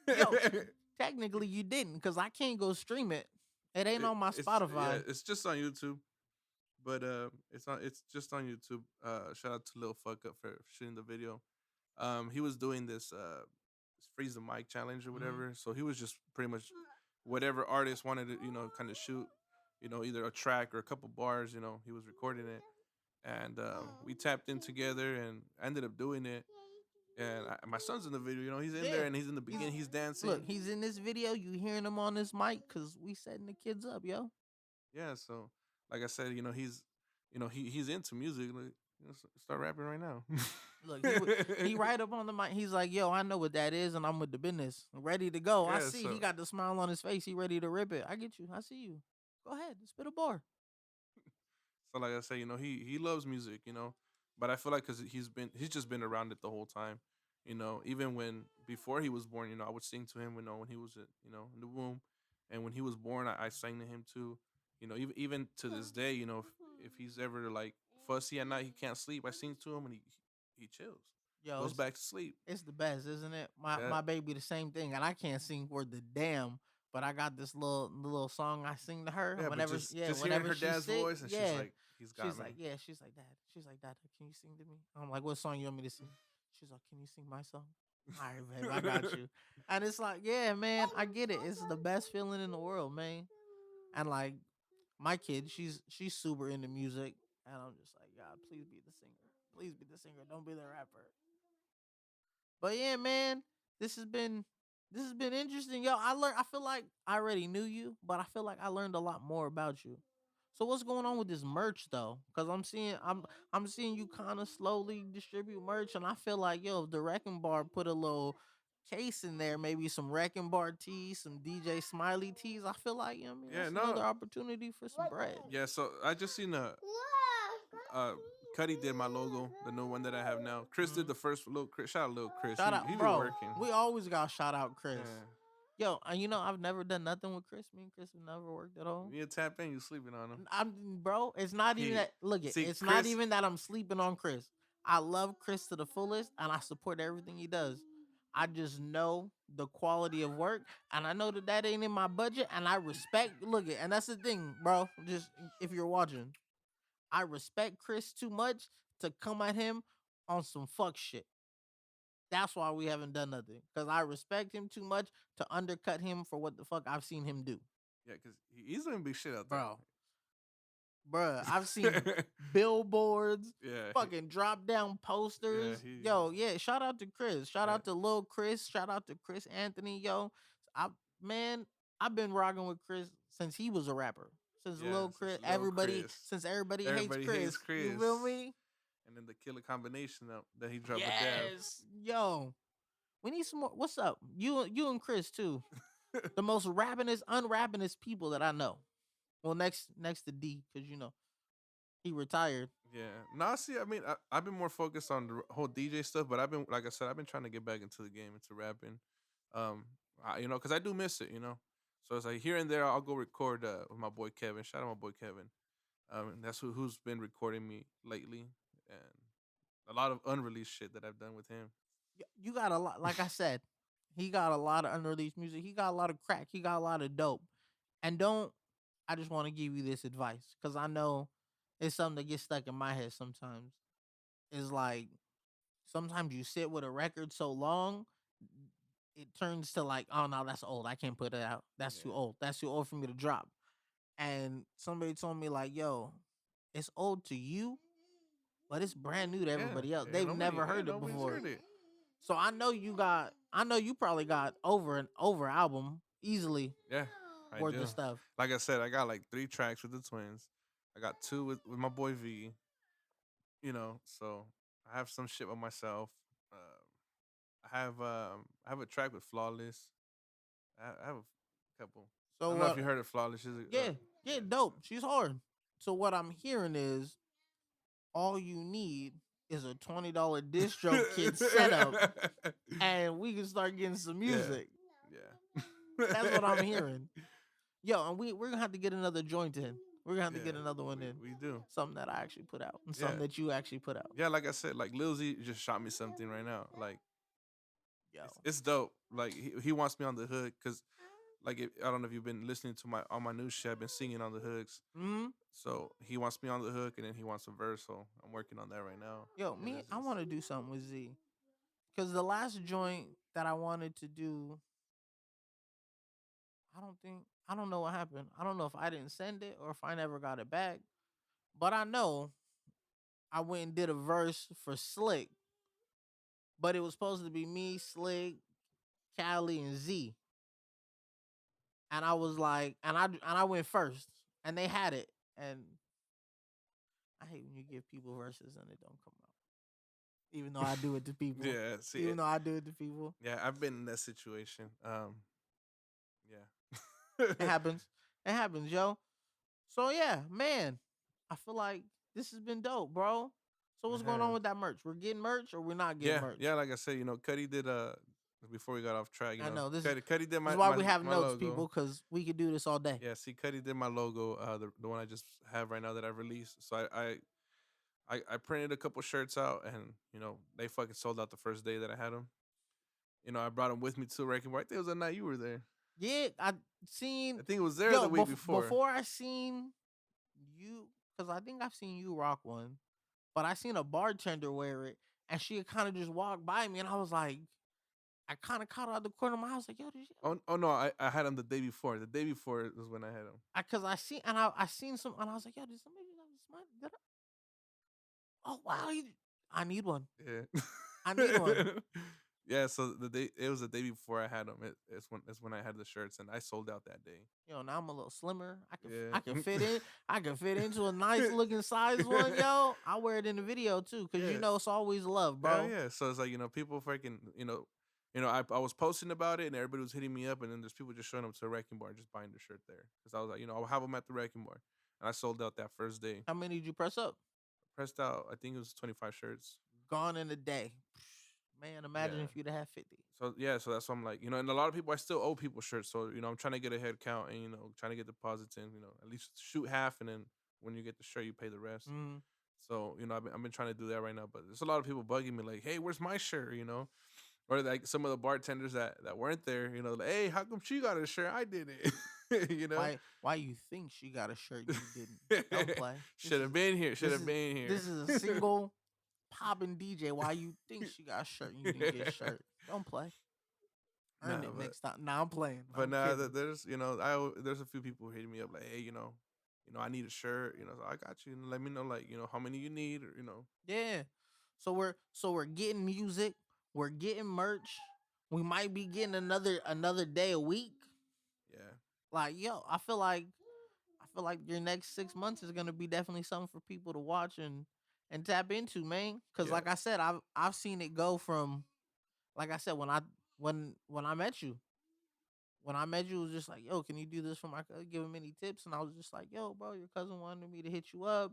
that. technically you didn't, because I can't go stream it. It ain't on my Yeah, Spotify. it's just on YouTube. But it's just on YouTube. Shout out to Lil Fuck Up for shooting the video. He was doing this freeze the mic challenge or Mm-hmm. whatever. So he was just pretty much whatever artist wanted to kind of shoot, either a track or a couple bars. He was recording it, and we tapped in together and ended up doing it. And my son's in the video. He's in Yeah. there and he's in the beginning. He's dancing. Look, he's in this video. You hearing him on this mic because we setting the kids up, yo. Yeah. So like I said, he's into music. Like, start rapping right now. Look, he right up on the mic. He's like, yo, I know what that is, and I'm with the business, ready to go. I Yeah, see he so got the smile on his face. He ready to rip it. I get you. I see you. Go ahead, spit a bar. like I say, he loves music, but I feel like because he's just been around it the whole time, even when before he was born, I would sing to him, when he was in the womb, and when he was born, I sang to him too, even to this day, if he's ever like fussy at night, he can't sleep, I sing to him and he chills, Yo, goes back to sleep. it's the best, isn't it? My Yeah, my baby the same thing, and I can't sing worth the damn. But I got this little song I sing to her yeah, but whenever, just hearing whenever her she's dad's sick. voice, and she's Yeah, like, he's got me. she's like, Dad. She's like, Dad, can you sing to me? I'm like, what song you want me to sing? She's like, can you sing my song? All right, babe, I got you. And it's like, yeah, man, I get it. It's the best feeling in the world, man. And like my kid, she's super into music, and I'm just like, God, please be the singer. Please be the singer. Don't be the rapper. But yeah, man, this has been this has been interesting. Yo, I feel like I already knew you, but I feel like I learned a lot more about you. So what's going on with this merch though? Cause I'm seeing you kind of slowly distribute merch, and I feel like, yo, if the Wrecking Bar put a little case in there, maybe some Wrecking Bar tees, some DJ Smiley tees, I feel like, you know what I mean, Yeah, that's no, another opportunity for some bread. yeah. So I just seen uh Cuddy did my logo, the new one that I have now. Chris did Mhm. the first little Chris. Shout out little Chris. Shout He out, be bro. working. We always got shout out Chris. Yeah. Yo, and I've never done nothing with Chris. Me and Chris have never worked at all. You tap in, you sleeping on him. Bro, it's not even He that. Look, see it's not Chris. even that I'm sleeping on Chris. I love Chris to the fullest, and I support everything he does. I just know the quality of work, and I know that ain't in my budget, and I respect. Look, and that's the thing, bro. Just if you're watching, I respect Chris too much to come at him on some fuck shit. That's why we haven't done nothing, because I respect him too much to undercut him for what the fuck I've seen him do, Yeah, because he's doing big shit out there. bro. Bruh, I've seen billboards, Yeah, fucking drop down posters. Yo, yeah, shout out to Chris. Shout yeah, out to Lil Chris. Shout out to Chris Anthony, yo. I man, I've been rocking with Chris since he was a rapper. Since Yeah, Lil since Chris, Lil everybody, Chris. since everybody hates Everybody hates Chris, you Chris. feel me? And then the killer combination that he dropped with Dev. Yes, yo, we need some more. What's up? You and Chris too. The most rappingest, unrappingest people that I know. Well, next to D, because he retired. Yeah. No, see, I mean, I've been more focused on the whole DJ stuff, but I've been, like I said, I've been trying to get back into the game, into rapping. Um, because I do miss it. So it's like here and there, I'll go record with my boy Kevin. Shout out my boy Kevin. And that's who's been recording me lately, and a lot of unreleased shit that I've done with him. You got a lot. Like I said, he got a lot of unreleased music. He got a lot of crack. He got a lot of dope. And don't. I just want to give you this advice because I know it's something that gets stuck in my head sometimes. It's like sometimes you sit with a record so long, it turns to like, oh no, that's old. I can't put it out. That's too Yeah. old. That's too old for me to drop. And somebody told me like, yo, it's old to you, but it's brand new to Yeah, everybody else. yeah, They've never heard it nobody's before. heard it. So I know you probably got over album easily Yeah, I worth do. of stuff. Like I said, I got like 3 tracks with the twins. I got 2 with my boy V. So I have some shit with myself. I have a track with Flawless. I have a couple. I So don't know if what? you heard of Flawless. She's Yeah, yeah, yeah, dope. She's hard. So what I'm hearing is all you need is a $20 disc joke kit setup, and we can start getting some yeah, music. yeah. That's what I'm hearing. Yo, and we're gonna have to get another joint in. We're gonna have to Yeah, get another one in. we do. Something that I actually put out, and Yeah, something that you actually put out. yeah. Like I said, like Lil Z just shot me something right now. Like Yo. it's dope. Like he wants me on the hook because like I don't know if you've been listening to my new shit. I've been singing on the hooks. Hmm. So he wants me on the hook, and then he wants a verse. So I'm working on that right now. Yo, And me, it's I just want to do something with Z, because the last joint that I wanted to do, I don't know what happened. I don't know if I didn't send it or if I never got it back. But I know I went and did a verse for Slick, but it was supposed to be me, Slick, Callie, and Z. And I was like, and I went first, and they had it. And I hate when you give people verses and it don't come out, even though I do it to people. yeah. See, Even though I do it to people, yeah, I've been in that situation. it Yeah. happens. It happens, yo. So yeah, man, I feel like this has been dope, bro. So what's going on Uh-huh. with that merch? We're getting merch or we're not getting Yeah, merch? yeah. Like I said, Cuddy did before we got off track. I know Cuddy did this is my why my we have my notes, logo. people, because we could do this all day. Yeah, see, Cuddy did my logo. The one I just have right now that I released. So I printed a couple shirts out, and they fucking sold out the first day that I had them. I brought them with me to Wrecking Ball. I think it was the night you were there. Yeah, I seen I think it was there the yo week before. before I seen you, because I think I've seen you rock one, but I seen a bartender wear it, and she kind of just walked by me, and I was like, I kind of caught her out the corner of my eye. I was like, yo, did you? Oh no, I had them the day before. The day before was when I had them. Because I seen some, and I was like, yo, did somebody have a smile? Oh wow, I need one. Yeah. I need one. Yeah, so it was the day before I had them. It's when I had the shirts, and I sold out that day. Now I'm a little slimmer. I can Yeah. fit in. I can fit into a nice looking size one, yo. I wear it in the video too, cause Yeah. it's always love, Hell bro. yeah. So it's like, people freaking, I was posting about it and everybody was hitting me up, and then there's people just showing up to the wrecking bar just buying the shirt there. Because I was like, I'll have them at the wrecking bar. And I sold out that first day. How many did you press up? Pressed out, I think it was 25 shirts. Gone in a day. Man, imagine Yeah. if you'd have had 50. So yeah, so that's why I'm like, and a lot of people, I still owe people shirts. So, I'm trying to get a head count and, trying to get deposits in, at least shoot half, and then when you get the shirt, you pay the rest. Mm. So, I've been trying to do that right now, but there's a lot of people bugging me like, hey, where's my shirt? Or like some of the bartenders that weren't there, like, hey, how come she got a shirt? I didn't. Why you think she got a shirt you didn't? Don't play. Should have been here. Should have been here. This is a single popping DJ. Why you think she got a shirt and you didn't get a shirt? Don't play. Earn Nah, it but- next time. Nah, I'm playing. But I'm now kidding. there's there's a few people hitting me up like, hey, I need a shirt. So I got you. Let me know like how many you need, or Yeah. So we're getting music. We're getting merch. We might be getting another day a week. yeah. Like, yo, I feel like feel like your next 6 months is gonna be definitely something for people to watch and tap into, man. Cause Yeah, like I said, I've seen it go from, like I said, when I met you, it was just like, yo, can you do this for my cousin? Give him any tips, and I was just like, yo, bro, your cousin wanted me to hit you up,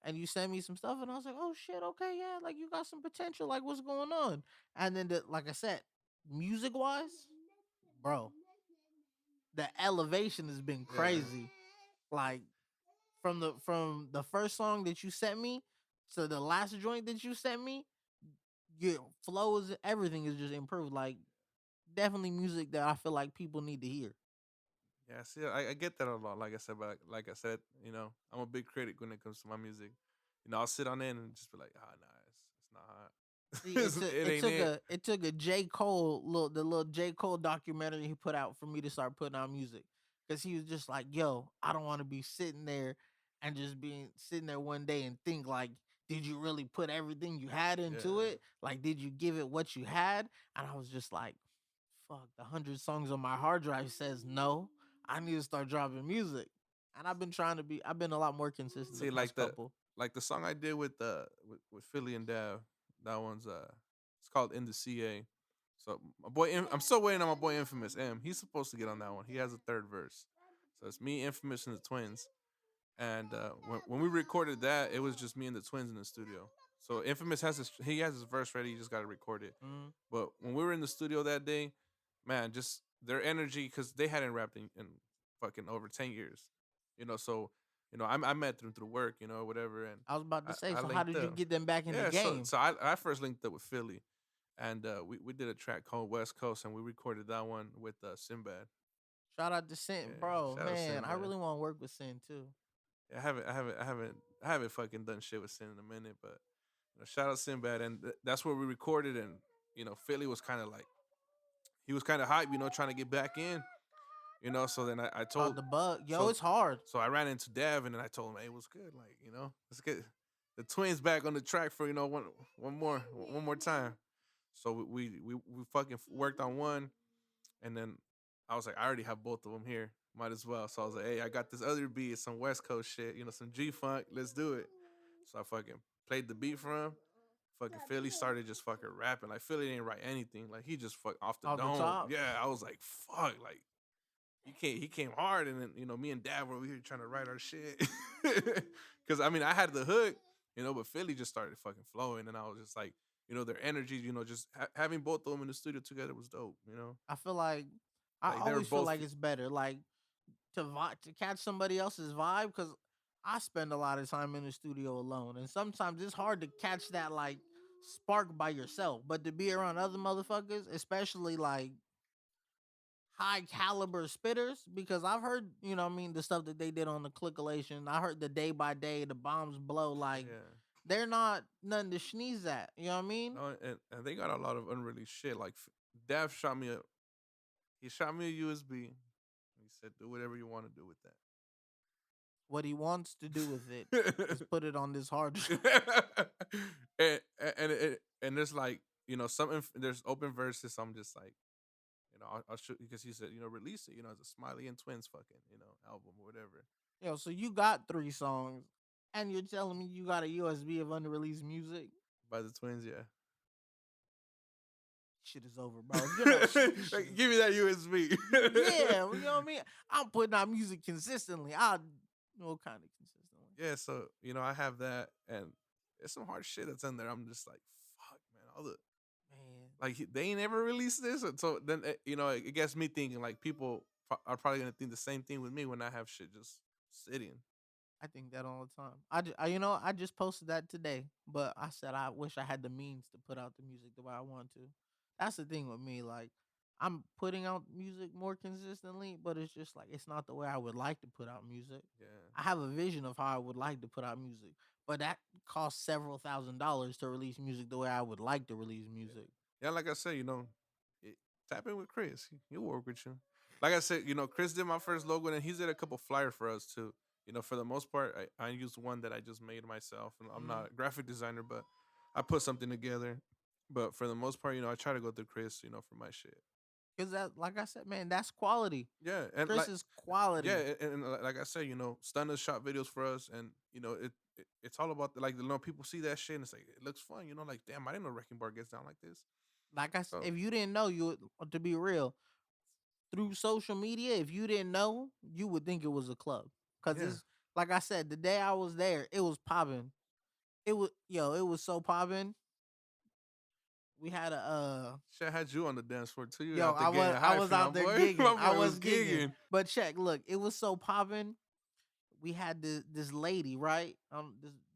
and you sent me some stuff, and I was like, oh shit, okay, yeah, like you got some potential, like what's going on? And then, like I said, music wise, bro, the elevation has been yeah. crazy. Like from the first song that you sent me to the last joint that you sent me, your flows, everything is just improved. Like definitely music that I feel like people need to hear. Yeah, see, I get that a lot. Like I said, but like I said, I'm a big critic when it comes to my music. I'll sit on it and just be like, ah, nah, it's not See, hot. It ain't it. it took a J Cole the little J Cole documentary he put out for me to start putting out music, because he was just like, "Yo, I don't want to be sitting there and just being sitting there one day and think like, did you really put everything you had into Yeah. it? Like, did you give it what you had?" And I was just like, "Fuck, the 100 songs on my hard drive says no. I need to start dropping music." And I've been a lot more consistent the See, past couple. like the song I did with Philly and Dav, that one's it's called In the CA. So I'm still waiting on my boy Infamous M. He's supposed to get on that one. He has a third verse. So it's me, Infamous, and the Twins. And when we recorded that, it was just me and the Twins in the studio. So Infamous he has his verse ready. He just got to record it. Mm. But when we were in the studio that day, man, just their energy, because they hadn't rapped in fucking over 10 years. So I met them through work, whatever, and I was about to say, I so how linked did you up. get them back in the Yeah, so game? so I first linked up with Philly, and we did a track called West Coast, and we recorded that one with Sinbad. Shout out to Sin, Yeah, bro. shout out Man, I Sinbad. really want to work with Sin too. Yeah, I haven't fucking done shit with Sin in a minute, but shout out Sinbad, and that's where we recorded, and Philly was kind of like he was kind of hype, trying to get back in, So then I Called told, the bug. Yo, so it's hard. so I ran into Dev, and then I told him, hey, what's good, like let's get the Twins back on the track for one more time. So we fucking worked on one, and then I was like, I already have both of them here. Might as well. So I was like, hey, I got this other beat. It's some West Coast shit, some G Funk. Let's do it. So I fucking played the beat for him. Fucking Philly started just fucking rapping. Like Philly didn't write anything. Like he just fuck off the Off the dome. top. Yeah, I was like, fuck. Like he came hard, and then me and Dad were over here trying to write our shit. Cause I mean I had the hook, but Philly just started fucking flowing, and I was just like, their energy, just having both of them in the studio together was dope. I feel like I Like they were always feel both. like it's better, like to catch somebody else's vibe, because I spend a lot of time in the studio alone, and sometimes it's hard to catch that like spark by yourself. But to be around other motherfuckers, especially like high caliber spitters, because I've heard, what I mean, the stuff that they did on the Clickalation. I heard the Day by Day, the Bombs Blow, like Yeah. they're not nothing to sneeze at. You know what I mean? No, and they got a lot of unreleased shit. Like Dav he shot me a USB. He said, "Do whatever you want to do with What he wants to do with it is that." put it on this hard drive. And there's like there's open verses. So I'm just like I'll shoot because he said release it as a Smiley and Twins fucking album or whatever Yo, so you got 3 songs, and you're telling me you got a USB of unreleased music? by the Twins. Yeah. Shit is over, bro. If you're not, this shit Like, is, give me that USB. yeah, you know what I mean. I'm putting out music consistently. I know kind of consistently. Yeah, so I have that, and there's some hard shit that's in there. I'm just like, fuck, man, all the Man, like they ain't ever released this, so then it gets me thinking like people are probably gonna think the same thing with me when I have shit just sitting. I think that all the time. I just posted that today, but I said I wish I had the means to put out the music the way I want to. That's the thing with me. Like, I'm putting out music more consistently, but it's just like it's not the way I would like to put out music. Yeah, I have a vision of how I would like to put out music, but that costs several $1,000s to release music the way I would like to release yeah, music. yeah. Like I said, it, tap in with Chris. He'll work with you. Like I said, Chris did my first logo, and he's did a couple flyers for us too. For the most part, I used one that I just made myself, and I'm Mm. not a graphic designer, but I put something together. But for the most part, I try to go through Chris, for my shit. Cause that, like I said, man, that's quality. Yeah, and Chris like is yeah, quality. like I said, Stunner shot videos for us, and it's all about like people see that shit and it's like it looks fun, like damn, I didn't know Wrecking Bar gets down like this. So If you didn't know, to be real, through social media, if you didn't know, you would think it was a club. Cause yeah, it's like I said, the day I was there, it was popping. It was so popping. We had a shit had you on the dance floor too. You yo, out there getting I hype was for my out there boy. gigging. My I boy was was gigging. gigging. But check, look, it was so popping. We had this lady, right?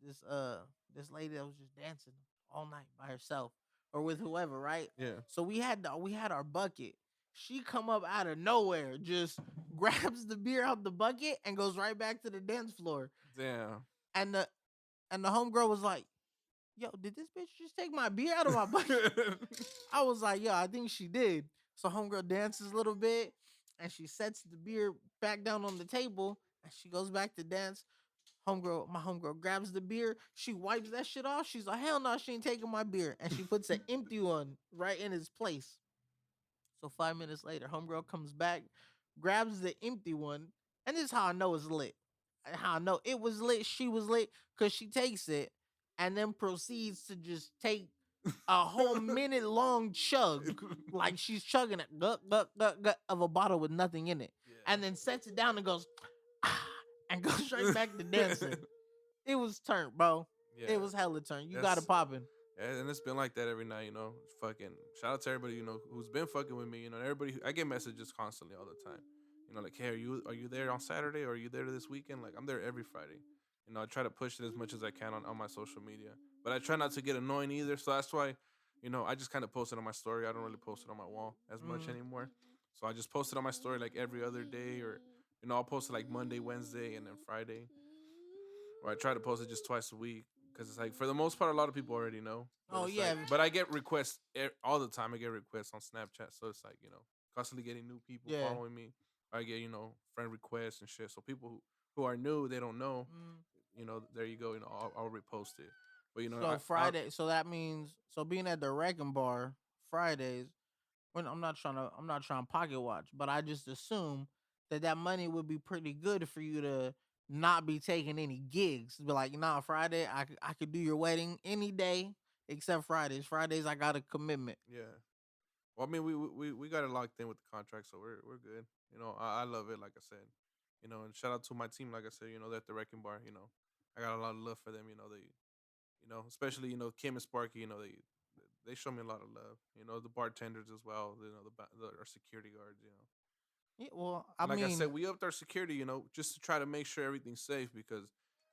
This lady that was just dancing all night by herself or with whoever, right? Yeah. So we had our bucket. She come up out of nowhere, just grabs the beer out the bucket and goes right back to the dance floor. Damn. And the homegirl was like, "Yo, did this bitch just take my beer out of my bucket?" I was like, "Yo, I think she did." So homegirl dances a little bit, and she sets the beer back down on the table, and she goes back to dance. My homegirl grabs the beer. She wipes that shit off. She's like, "Hell no, she ain't taking my beer," and she puts an empty one right in its place. So 5 minutes later, homegirl comes back, grabs the empty one, and this is how I know it's lit. How I know it was lit. She was lit because she takes it and then proceeds to just take a whole minute long chug, like she's chugging it, of a bottle with nothing in it, and then sets it down and goes, ah, and goes right back to dancing. It was turned, bro. Yeah. It was hella turned. You got it That's popping. and it's been like that every night, Fucking shout out to everybody, who's been fucking with me, everybody I get messages constantly all the time. Like, hey, are you there on Saturday or are you there this weekend? Like I'm there every Friday. I try to push it as much as I can on my social media. But I try not to get annoying either. So that's why, I just kind of post it on my story. I don't really post it on my wall as much Mm. anymore. So I just post it on my story like every other day, or I'll post it like Monday, Wednesday, and then Friday. Or I try to post it just twice a week because it's like for the most part, a lot of people already know. But Oh it's like, yeah, but I get requests all the time. I get requests on Snapchat, so it's like constantly getting new people yeah. following me. I get friend requests and shit. So people who are new, they don't know. Mm. There you go. I'll repost it. But So I Friday, so that means being at the wrecking bar Fridays. When I'm not trying to pocket watch, but I just assume that money would be pretty good for you to not be taking any gigs. Be like, nah, Friday I could do your wedding any day except Fridays. Fridays I got a commitment. yeah. Well, I mean, we got it locked in with the contract, so we're good. I love it. Like I said, and shout out to my team. Like I said, they're at the wrecking bar. I got a lot of love for them. They especially Kim and Sparky. They show me a lot of love. The bartenders as well. Our security guards. Yeah, well, I And like I mean, said, we upped our security. Just to try to make sure everything's safe because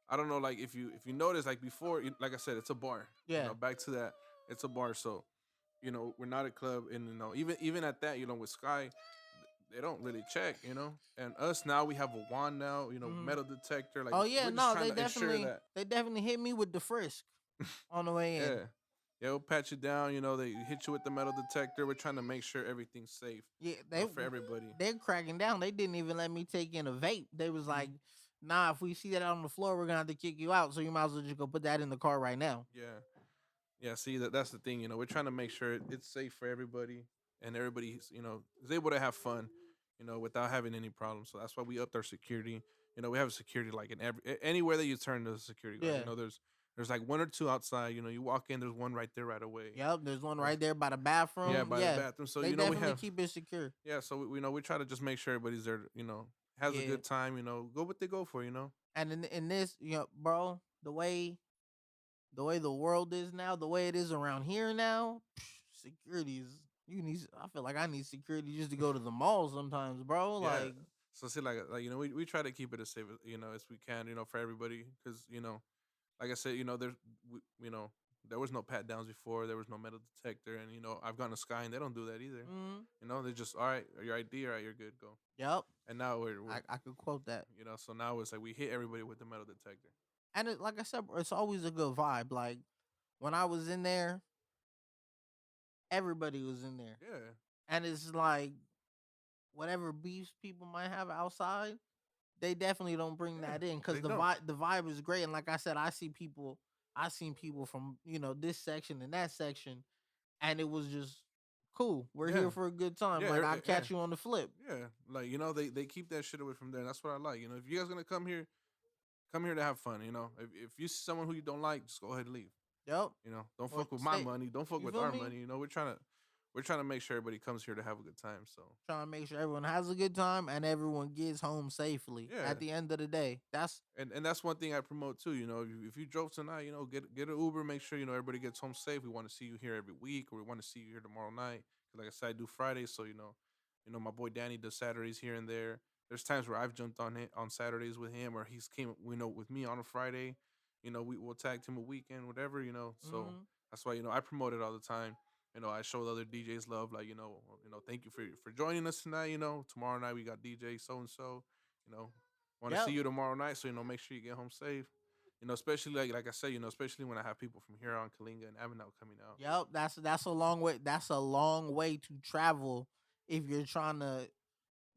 I don't know, like if you notice, like before, like I said, it's a bar. yeah. Back to that, it's a bar. So we're not a club, and even at that, with Sky, they don't really check. And us now we have a wand now. Mhm. Metal detector. Like Oh yeah, we're just no, trying to ensure that. they definitely hit me with the frisk on the way in. Yeah. Yeah, we'll pat you down. They hit you with the metal detector. We're trying to make sure everything's safe, Yeah, for everybody. they're cracking down. They didn't even let me take in a vape. They was Mhm. like, "Nah, if we see that on the floor, we're gonna have to kick you out. So you might as well just go put that in the car right now." Yeah. Yeah, see that's the thing. We're trying to make sure it's safe for everybody, and everybody is able to have fun, without having any problems. So that's why we upped our security. We have security like in anywhere that you turn, there's a security guard. Yeah. There's like one or two outside. You walk in, there's one right there right away. Yep. There's one Or right there by the yeah, bathroom. by the Yeah. bathroom. So They we definitely have keep it secure. yeah. So we try to just make sure everybody's there. Has a Yeah. good time. Go what they go for. And in this, bro, the way the world is now, the way it is around here now, security is you need. I feel like I need security just to go to the mall sometimes, bro. Yeah. Like, So see, like we try to keep it as safe as we can, for everybody, because like I said, there was no pat downs before, there was no metal detector, and I've gone to Sky and they don't do that either. mm, They just all right, your ID, all right, you're good, go. yep. And now we're I could quote that. so now it's like we hit everybody with the metal detector. And like I said, bro, it's always a good vibe. Like when I was in there, everybody was in there, Yeah, and it's like whatever beefs people might have outside, they definitely don't bring yeah, that in because they don't. the vibe is great. And like I said, I seen people from this section and that section, and it was just cool. We're Yeah, here for a good time. yeah, Like I'll yeah, catch you on the flip. yeah. Like they keep that shit away from there. And that's what I like. If you guys gonna come here to have fun. If you see someone who you don't like, just go ahead and leave. Yep. Don't Or fuck with my stay. money. Don't fuck You with feel our me? money. We're trying to make sure everybody comes here to have a good time. So Trying to make sure everyone has a good time and everyone gets home safely. yeah, At the end of the day, that's and that's one thing I promote too. If you drove tonight, get an Uber. Make sure everybody gets home safe. We want to see you here every week, or we want to see you here tomorrow night. 'Cause like I said, I do Fridays, so my boy Danny does Saturdays here and there. There's times where I've jumped on it on Saturdays with him, or he's came with me on a Friday. We'll tag team a weekend, whatever. So mhm. that's why I promote it all the time. I show the other DJs love, like thank you for joining us tonight. Tomorrow night we got DJ so and so. You know, want to see Yep. you tomorrow night, so make sure you get home safe. Especially like I said, especially when I have people from here on Kalinga and Avenel coming out. Yep. That's a long way. That's a long way to travel if you're trying to.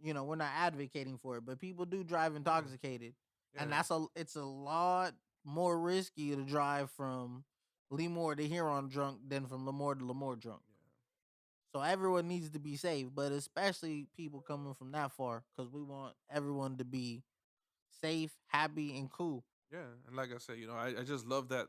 We're not advocating for it, but people do drive Yeah, intoxicated, and yeah, it's a lot more risky to drive from Lemoore to Huron drunk than from Lemoore to Lemoore drunk. yeah. So everyone needs to be safe, but especially people coming from that far, because we want everyone to be safe, happy, and cool. Yeah, and like I said, I just love that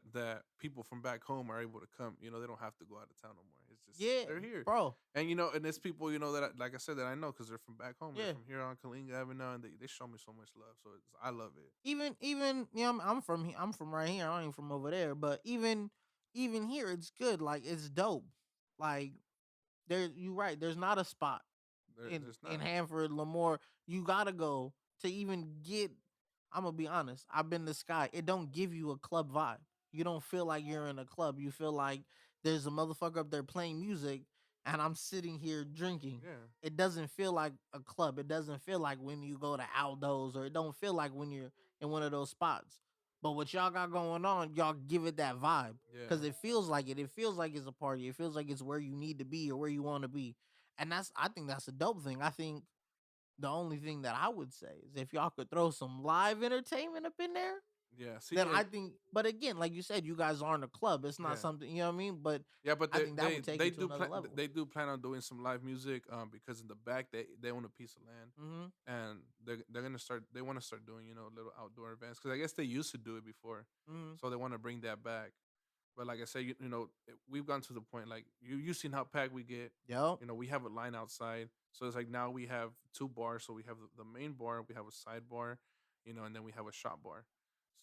people from back home are able to come. They don't have to go out of town no more. It's just Yeah, they're here, bro. and it's people that like I said that I know because they're from back home. They're Yeah. from here on Kalinga Avenue, and they show me so much love. So I love it. Even I'm from I'm from right here. I ain't from over there, but even here, it's good. Like it's dope. Like you right. There's not a spot There's in not. Hanford, Lemoore. You gotta go to even get. I'm gonna be honest. I've been to Sky. It don't give you a club vibe. You don't feel like you're in a club. You feel like there's a motherfucker up there playing music, and I'm sitting here drinking. Yeah, It doesn't feel like a club. It doesn't feel like when you go to Aldo's, or it don't feel like when you're in one of those spots. But what y'all got going on, y'all give it that vibe yeah, because it feels like it. It feels like it's a party. It feels like it's where you need to be or where you want to be, and I think that's a dope thing. I think the only thing that I would say is if y'all could throw some live entertainment up in there, yeah. See, then I think. But again, like you said, you guys aren't a club. It's not yeah. something you know what I mean. But Yeah, but I they think that they would take they it to do another plan level. they do plan on doing some live music because in the back they own a piece of land, Mm-hmm. and they're gonna start they want to start doing little outdoor events because I guess they used to do it before, Mm-hmm. so they want to bring that back. But like I said, we've gone to the point like you seen how packed we get. Yep. We have a line outside, so it's like now we have two bars. So we have the main bar, we have a side bar, and then we have a shop bar.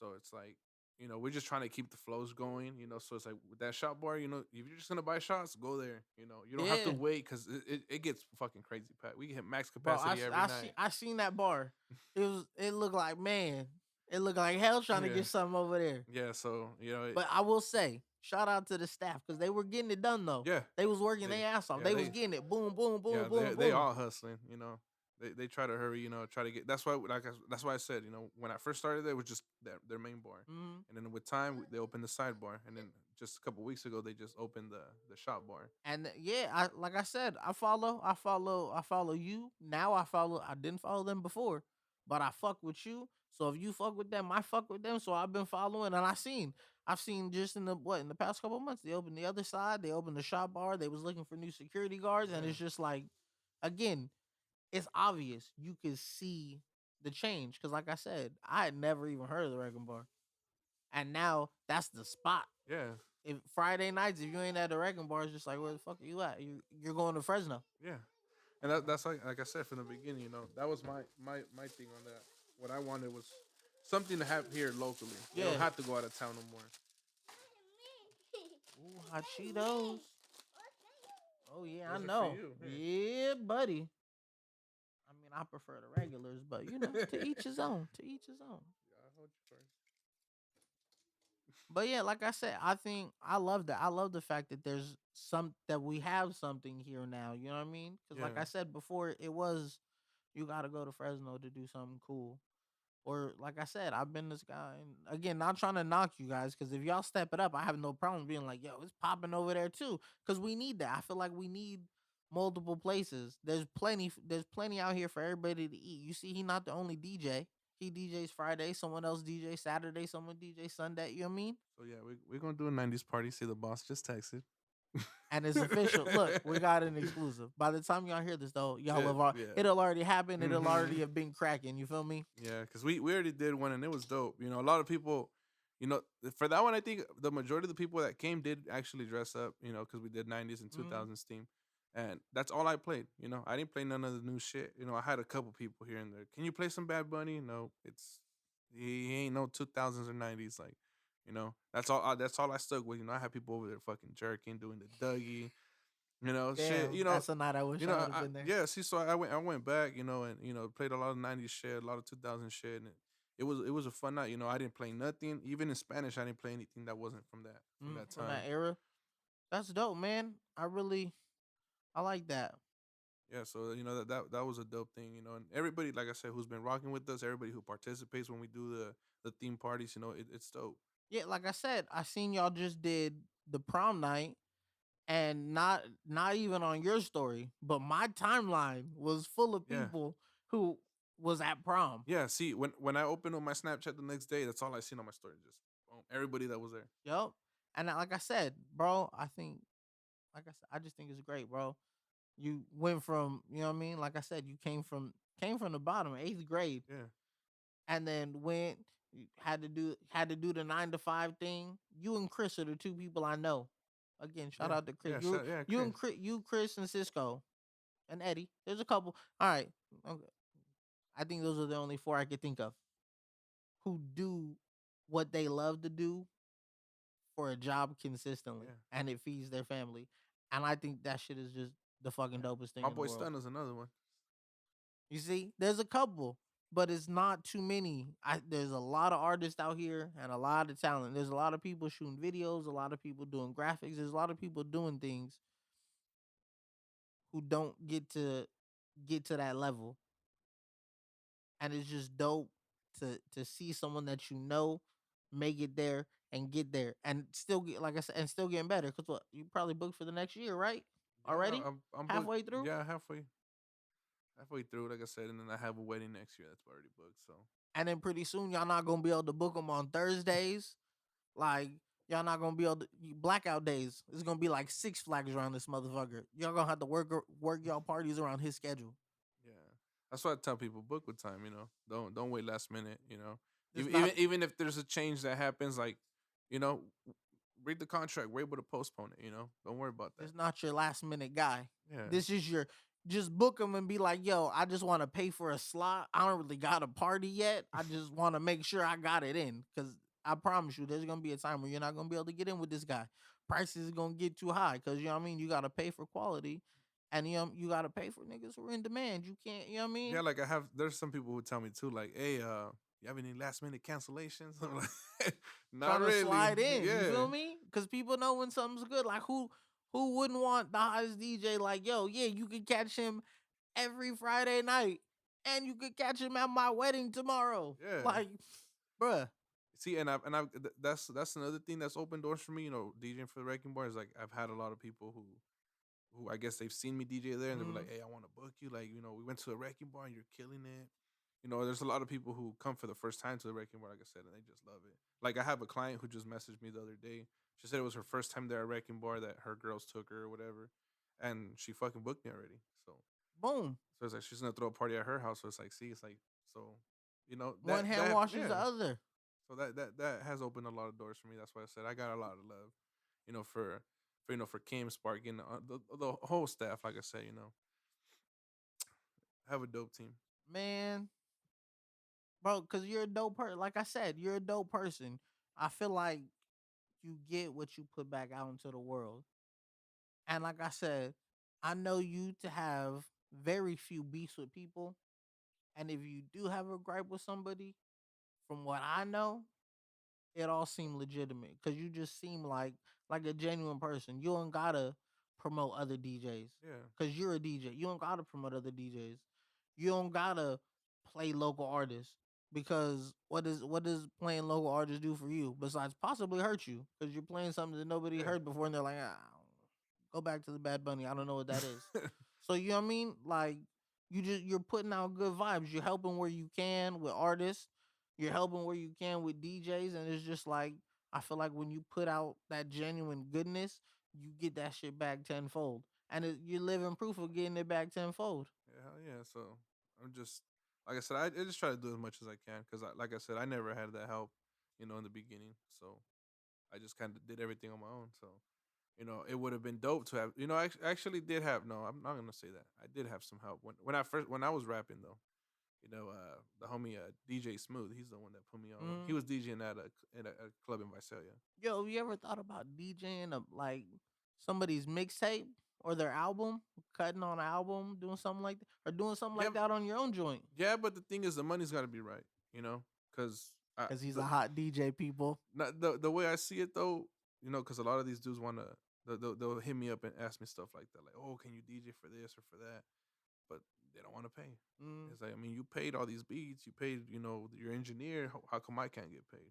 So it's like we're just trying to keep the flows going. So it's like with that shop bar, if you're just gonna buy shots, go there. You don't have to Yeah, wait because it gets fucking crazy packed. We hit max bro. capacity every night. I seen that bar. It looked like man. It looked like hell trying to Yeah, get something over there. yeah. So But I will say, shout out to the staff because they were getting it done though. yeah, They was working they their ass off. yeah They was getting it. Boom, boom, boom, boom, they boom. all hustling. They try to hurry. Try to get. That's why I said when I first started there it was just their main bar, Mm-hmm. and then with time they opened the side bar, and then just a couple weeks ago they just opened the shop bar. And yeah, I like I said, I follow you. Now I follow. I didn't follow them before, but I fuck with you. So if you fuck with them, I fuck with them. So I've been following, and I've seen just in the past couple months, they opened the other side. They opened the shop bar. They was looking for new security guards, and Yeah, it's just like, again, it's obvious. You could see the change because, like I said, I had never even heard of the Wrecking Bar, and now that's the spot. yeah, If Friday nights, if you ain't at the Wrecking Bar, it's just like, where the fuck are you at? You're going to Fresno. yeah. And that's like I said from the beginning. That was my thing on that. What I wanted was something to have here locally. You don't Yeah. have to go out of town no more. Ooh, hot Cheetos. Oh yeah, I Those are for know. you. Yeah, buddy. I mean, I prefer the regulars, but to Yeah. each his own. To each his own. I'll hold you first. But yeah, like I said, I think I love that. I love the fact that we have something here now. You know what I mean? Because like Yeah, I said before, it was you got to go to Fresno to do something cool. Or like I said, I've been this guy, and again, not trying to knock you guys, because if y'all step it up, I have no problem being like, yo, it's popping over there too, because we need that. I feel like we need multiple places. There's plenty out here for everybody to eat. You see, he not the only DJ. He DJs Friday, someone else DJ Saturday, someone DJ Sunday. You know what I mean? so yeah, we're gonna do a '90s party. See the boss just texted. And it's official. Look, we got an exclusive. By the time y'all hear this, though, y'all Yeah, have al- yeah. it'll already happen. It'll Hmm. already have been cracking. You feel me? Yeah, because we already did one and it was dope. You know, a lot of people, you know, for that one, I think the majority of the people that came did actually dress up. You know, because we did 90s and Mm-hmm. 2000s theme, and that's all I played. You know, I didn't play none of the new shit. You know, I had a couple people here and there. Can you play some Bad Bunny? No, he ain't no 2000s or 90s. Like, you know, that's all. That's all I stuck with. You know, I had people over there fucking jerking, doing the Dougie. You know, shit. Damn, that's a night I wish I would have been there. Yeah. See, so I went back, you know, and played a lot of '90s shit, a lot of 2000 shit, and it was a fun night. You know, I didn't play nothing, even in Spanish. I didn't play anything that wasn't from that From that time. era. That's dope, man. I like that. Yeah, so that was a dope thing, you know, and everybody, like I said, who's been rocking with us, everybody who participates when we do the theme parties, you know, it's dope. Yeah, like I said, I seen y'all just did the prom night, and not even on your story, but my timeline was full of Yeah, people who was at prom. yeah. See, when I opened up my Snapchat the next day, that's all I seen on my story, just boom, everybody that was there. Yup. And like I said, bro, like I said, I just think it's great, bro. You went from, you know what I mean? Like I said, you came from the bottom, eighth grade, Yeah, and then went had to do the 9 to 5 thing. You and Chris are the two people I know. Again, shout yeah, out to Chris. yeah, yeah, You Chris. and Chris and Cisco and Eddie. There's a couple. All right. Okay. I think those are the only four I could think of who do what they love to do for a job consistently, Yeah, and it feeds their family. And I think that shit is just the fucking yeah. dopest thing My in the boy world. Stun is another one. You see, there's a couple, but it's not too many. There's a lot of artists out here and a lot of talent. There's a lot of people shooting videos, a lot of people doing graphics. There's a lot of people doing things who don't get to that level, and it's just dope to see someone that you know make it there and get there and still get, like I said, and still getting better. Cause what, you probably booked for the next year, right? Yeah, Already I'm booked. halfway through. Yeah, halfway through, like I said, and then I have a wedding next year that's already booked. So And then pretty soon y'all not gonna be able to book them on Thursdays. Like, y'all not gonna be able to blackout days. It's gonna be like Six Flags around this motherfucker. Y'all gonna have to work y'all parties around his schedule. yeah, that's why I tell people book with time. You know, don't wait last minute. You know, There's even not even if there's a change that happens, like, you know, read the contract. We're able to postpone it. You know, don't worry about that. This not your last minute guy. Yeah, This is your just book him and be like, yo, I just want to pay for a slot. I don't really got a party yet. I just want to make sure I got it in. Cause I promise you, there's gonna be a time where you're not gonna be able to get in with this guy. Prices is gonna get too high. Cause you know what I mean? You gotta pay for quality. And you gotta pay for niggas who are in demand. You can't, you know what I mean? yeah. Like I have, there's some people who tell me too, like, hey, you have any last minute cancellations? I'm like, not Trying to really. slide in. You Yeah, feel me? Because people know when something's good. Like who wouldn't want the hottest DJ? Like, yo, yeah, you could catch him every Friday night, and you could catch him at my wedding tomorrow. yeah. Like, bruh, See, that's another thing that's opened doors for me. You know, DJing for the Wrecking Bar is like I've had a lot of people who I guess they've seen me DJ there and they were mm, like, "Hey, I want to book you." Like, we went to a Wrecking Bar and you're killing it. You know, there's a lot of people who come for the first time to the Wrecking Bar, like I said, and they just love it. Like I have a client who just messaged me the other day. She said it was her first time there at Wrecking Bar that her girls took her or whatever, and she fucking booked me already. boom. So it's like she's gonna throw a party at her house. So it's like, see, it's like so, One hand that washes the yeah. other. So that has opened a lot of doors for me. That's why I said I got a lot of love, for Kim Spark and the whole staff. Like I said, have a dope team. Man, bro, because you're a dope person. Like I said, you're a dope person. I feel like you get what you put back out into the world. And like I said, I know you to have very few beefs with people. And if you do have a gripe with somebody, from what I know, it all seemed legitimate because you just seem like a genuine person. You don't gotta promote other DJs Yeah, because you're a DJ. You don't gotta promote other DJs. You don't gotta play local artists because what does playing local artists do for you besides possibly hurt you because you're playing something that nobody yeah, heard before and they're like, go back to the Bad Bunny. I don't know what that is. So you know what I mean? Like you're putting out good vibes. You're helping where you can with artists. You're helping where you can with DJs, and it's just like I feel like when you put out that genuine goodness, you get that shit back tenfold, and you're living proof of getting it back tenfold. Yeah, hell yeah. So I'm just like I said, I just try to do as much as I can because, like I said, I never had that help, in the beginning. So I just kind of did everything on my own. So it would have been dope to have. I actually did have. No, I'm not gonna say that. I did have some help when I was rapping though. The homie DJ Smooth, he's the one that put me on. He Mm. was DJing at a club in Visalia. Yo, you ever thought about DJing like somebody's mixtape or their album, cutting on an album, doing something like that, or doing something Yeah, like that on your own joint? yeah, but the thing is, the money's got to be right, because Because he's the a hot DJ, people. not the way I see it though, because a lot of these dudes wanna they'll hit me up and ask me stuff like that, like, oh, can you DJ for this or for that, but they don't want to pay. Mm. It's like, I mean, you paid all these beats, you paid, your engineer. How come I can't get paid?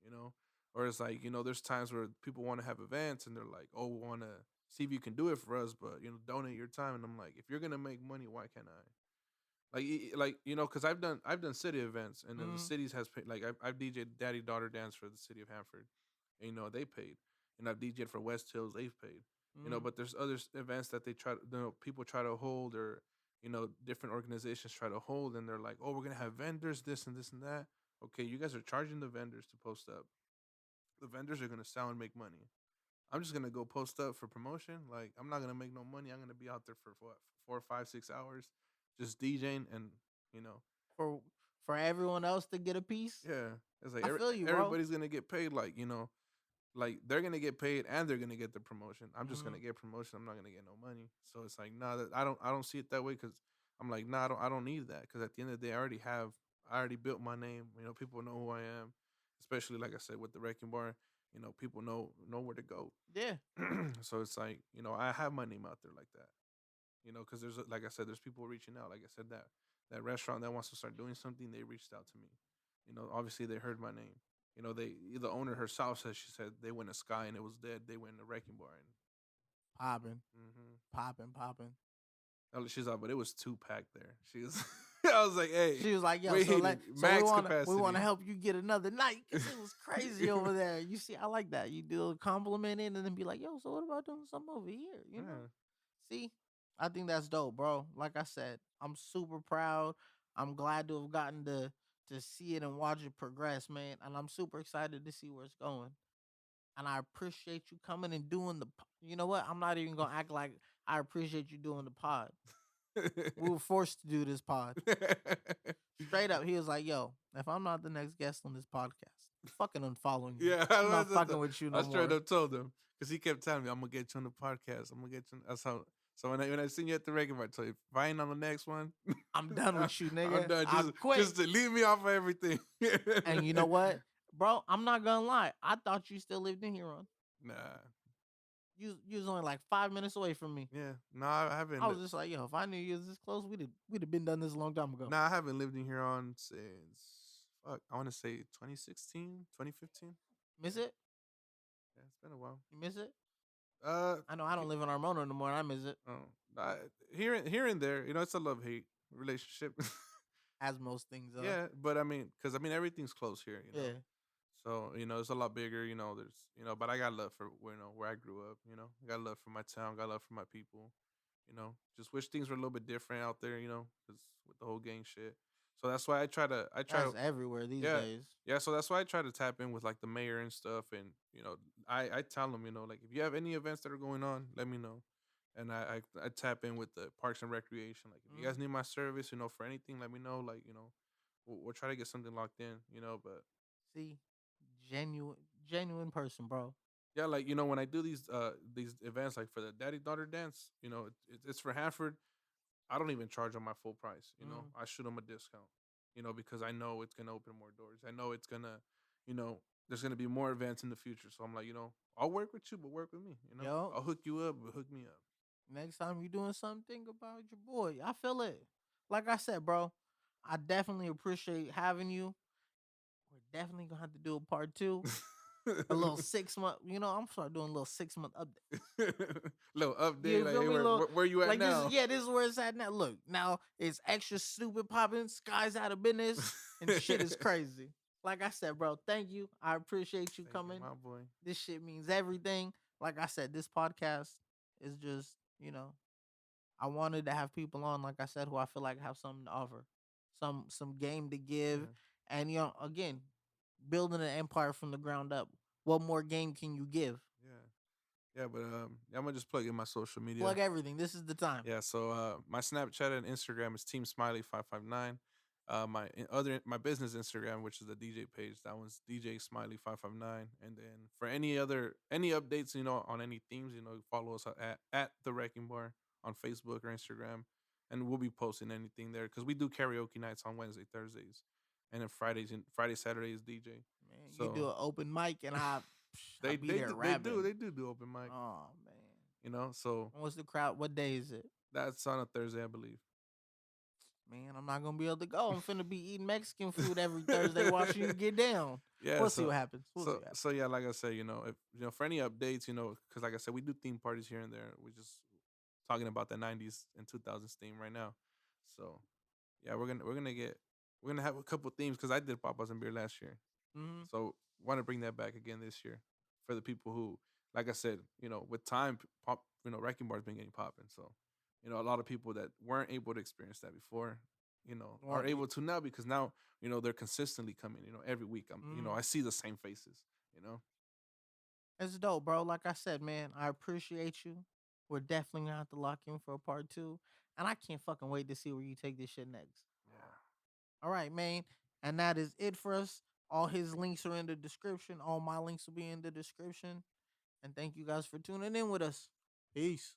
You know, or it's like, there's times where people want to have events and they're like, oh, we want to see if you can do it for us, but donate your time. And I'm like, if you're gonna make money, why can't I? Like because I've done city events, and then the Mm. cities has paid. Like I've DJed Daddy Daughter Dance for the city of Hanford, and they paid, and I've DJed for West Hills, they've paid. Mm. But there's other events that they try to, people try to hold, or different organizations try to hold, and they're like, oh, we're gonna have vendors, this and this and that. Okay, you guys are charging the vendors to post up. The vendors are gonna sell and make money. I'm just gonna go post up for promotion. Like, I'm not gonna make no money. I'm gonna be out there for what, 4, 5, 6 hours, just DJing, and you know, For for everyone else to get a piece. yeah, it's like I feel you, bro. everybody's gonna get paid. Like they're gonna get paid and they're gonna get the promotion. I'm just Mm. gonna get promotion. I'm not gonna get no money. So it's like, nah, I don't see it that way, because I'm like, nah, I don't need that, because at the end of the day, I already built my name. People know who I am, especially like I said with the Wrecking Bar. People know where to go. Yeah. So it's like, I have my name out there like that. Because there's, like I said, there's people reaching out. Like I said, that restaurant that wants to start doing something, they reached out to me. Obviously they heard my name. The owner herself says, she said they went to Sky and it was dead. They went to Wrecking Bar and Popping, mm-hmm. popping, popping. She's like, but it was too packed there. She was, I was like, hey, She was like, "Yo, we so needed we max want capacity. to help you get another night because it was crazy over there." You see, I like that. You do compliment it and then be like, "Yo, so what about doing something over here?" Yeah. See, I think that's dope, bro. Like I said, I'm super proud. I'm glad to have gotten to see it and watch it progress, man. And I'm super excited to see where it's going. And I appreciate you coming and doing You know what? I'm not even gonna act like I appreciate you doing the pod. We were forced to do this pod. Straight up, he was like, "Yo, if I'm not the next guest on this podcast, I'm fucking unfollowing you. Yeah, I'm not fucking with you I no straight more. up told him, because he kept telling me, I'm gonna get you on the podcast. I'm gonna get you. That's how. So when I seen you at the regular, I told you, if I ain't on the next one, I'm done with you, I'm nigga. done. I Just quit." just to leave me off of everything. And you know what, bro? I'm not gonna lie. I thought you still lived in Huron. Nah. You was only like 5 minutes away from me. Yeah. No, I I haven't. was just like, yo, if I knew you was this close, we'd have been done this a long time ago. Nah, I haven't lived in here on since, fuck, I want to say 2016, 2015. Miss Yeah. it? Yeah, it's been a while. You miss it? Uh, I know I don't he- live in Armona no more, and I miss it. oh, here and there, it's a love hate relationship. As most things are. Yeah, but I mean, because I mean, everything's close here. Yeah. So it's a lot bigger. There's but I got love for where I grew up. I got love for my town. Got love for my people. Just wish things were a little bit different out there. Because with the whole gang shit. So that's why I try to That's everywhere these yeah, days. yeah. So that's why I try to tap in with like the mayor and stuff, and I tell them, like, if you have any events that are going on, let me know, and I tap in with the Parks and Recreation. Like, if you guys Mm. need my service, for anything, let me know. Like, we'll try to get something locked in. But See, genuine, genuine person, bro. yeah, like, when I do these events, like for the Daddy Daughter Dance, it's for Hanford. I don't even charge them my full price. Mm. I shoot them a discount. Because I know it's gonna open more doors. I know it's gonna, you know, there's gonna be more events in the future. So I'm like, I'll work with you, but work with me. Yo, I'll hook you up, but hook me up. next time you doing something, think about your boy. I feel it. Like I said, bro, I definitely appreciate having you. We're definitely gonna have to do a part two. A little 6 month. I'm start doing a little 6 month update. Little update, You like, feel hey, me? where you at Like this is now? yeah, this is where it's at now. Look, now it's extra stupid popping. Sky's out of business, and shit is crazy. Like I said, bro, thank you. I appreciate you Thank you, coming. my boy. This shit means everything. like I said, this podcast is just, you know, I wanted to have people on, like I said, who I feel like have something to offer, some game to give, Yeah. and again, building an empire from the ground up. What more game can you give? Yeah. Yeah, but yeah, I'm gonna just plug in my social media. Plug everything. This is the time. Yeah, so my Snapchat and Instagram is Team Smiley 559. My business Instagram, which is the DJ page, that one's DJ Smiley 559. And then for any updates, on any themes, follow us at the Wrecking Bar on Facebook or Instagram, and we'll be posting anything there because we do karaoke nights on Wednesday, Thursdays, and then Friday, Saturday is DJ. Man, you do So an open mic and I they be they there do they do rapping. they do do open mic, Oh man. so What's the crowd? What day is it? that's on a Thursday, I believe. Man, I'm not gonna be able to go. I'm finna be eating Mexican food every Thursday watching you get down. Yeah, We'll see so what happens. We'll see so what happens. so yeah, like I said, if for any updates, because like I said, we do theme parties here and there. We're just talking about the '90s and 2000s theme right now. So yeah, we're gonna have a couple themes because I did Papas and Beer last year. Mm-hmm. So want to bring that back again this year for the people who, like I said, with time, pop, Wrecking Bar's been getting popping. So, a lot of people that weren't able to experience that before, are Or able to now because now, they're consistently coming. Every week mm-hmm. I see the same faces. You know. It's dope, bro. Like I said, man, I appreciate you. We're definitely gonna have to lock in for a part two, and I can't fucking wait to see where you take this shit next. Yeah. All right, man. And that is it for us. All his links are in the description. All my links will be in the description. And thank you guys for tuning in with us. Peace.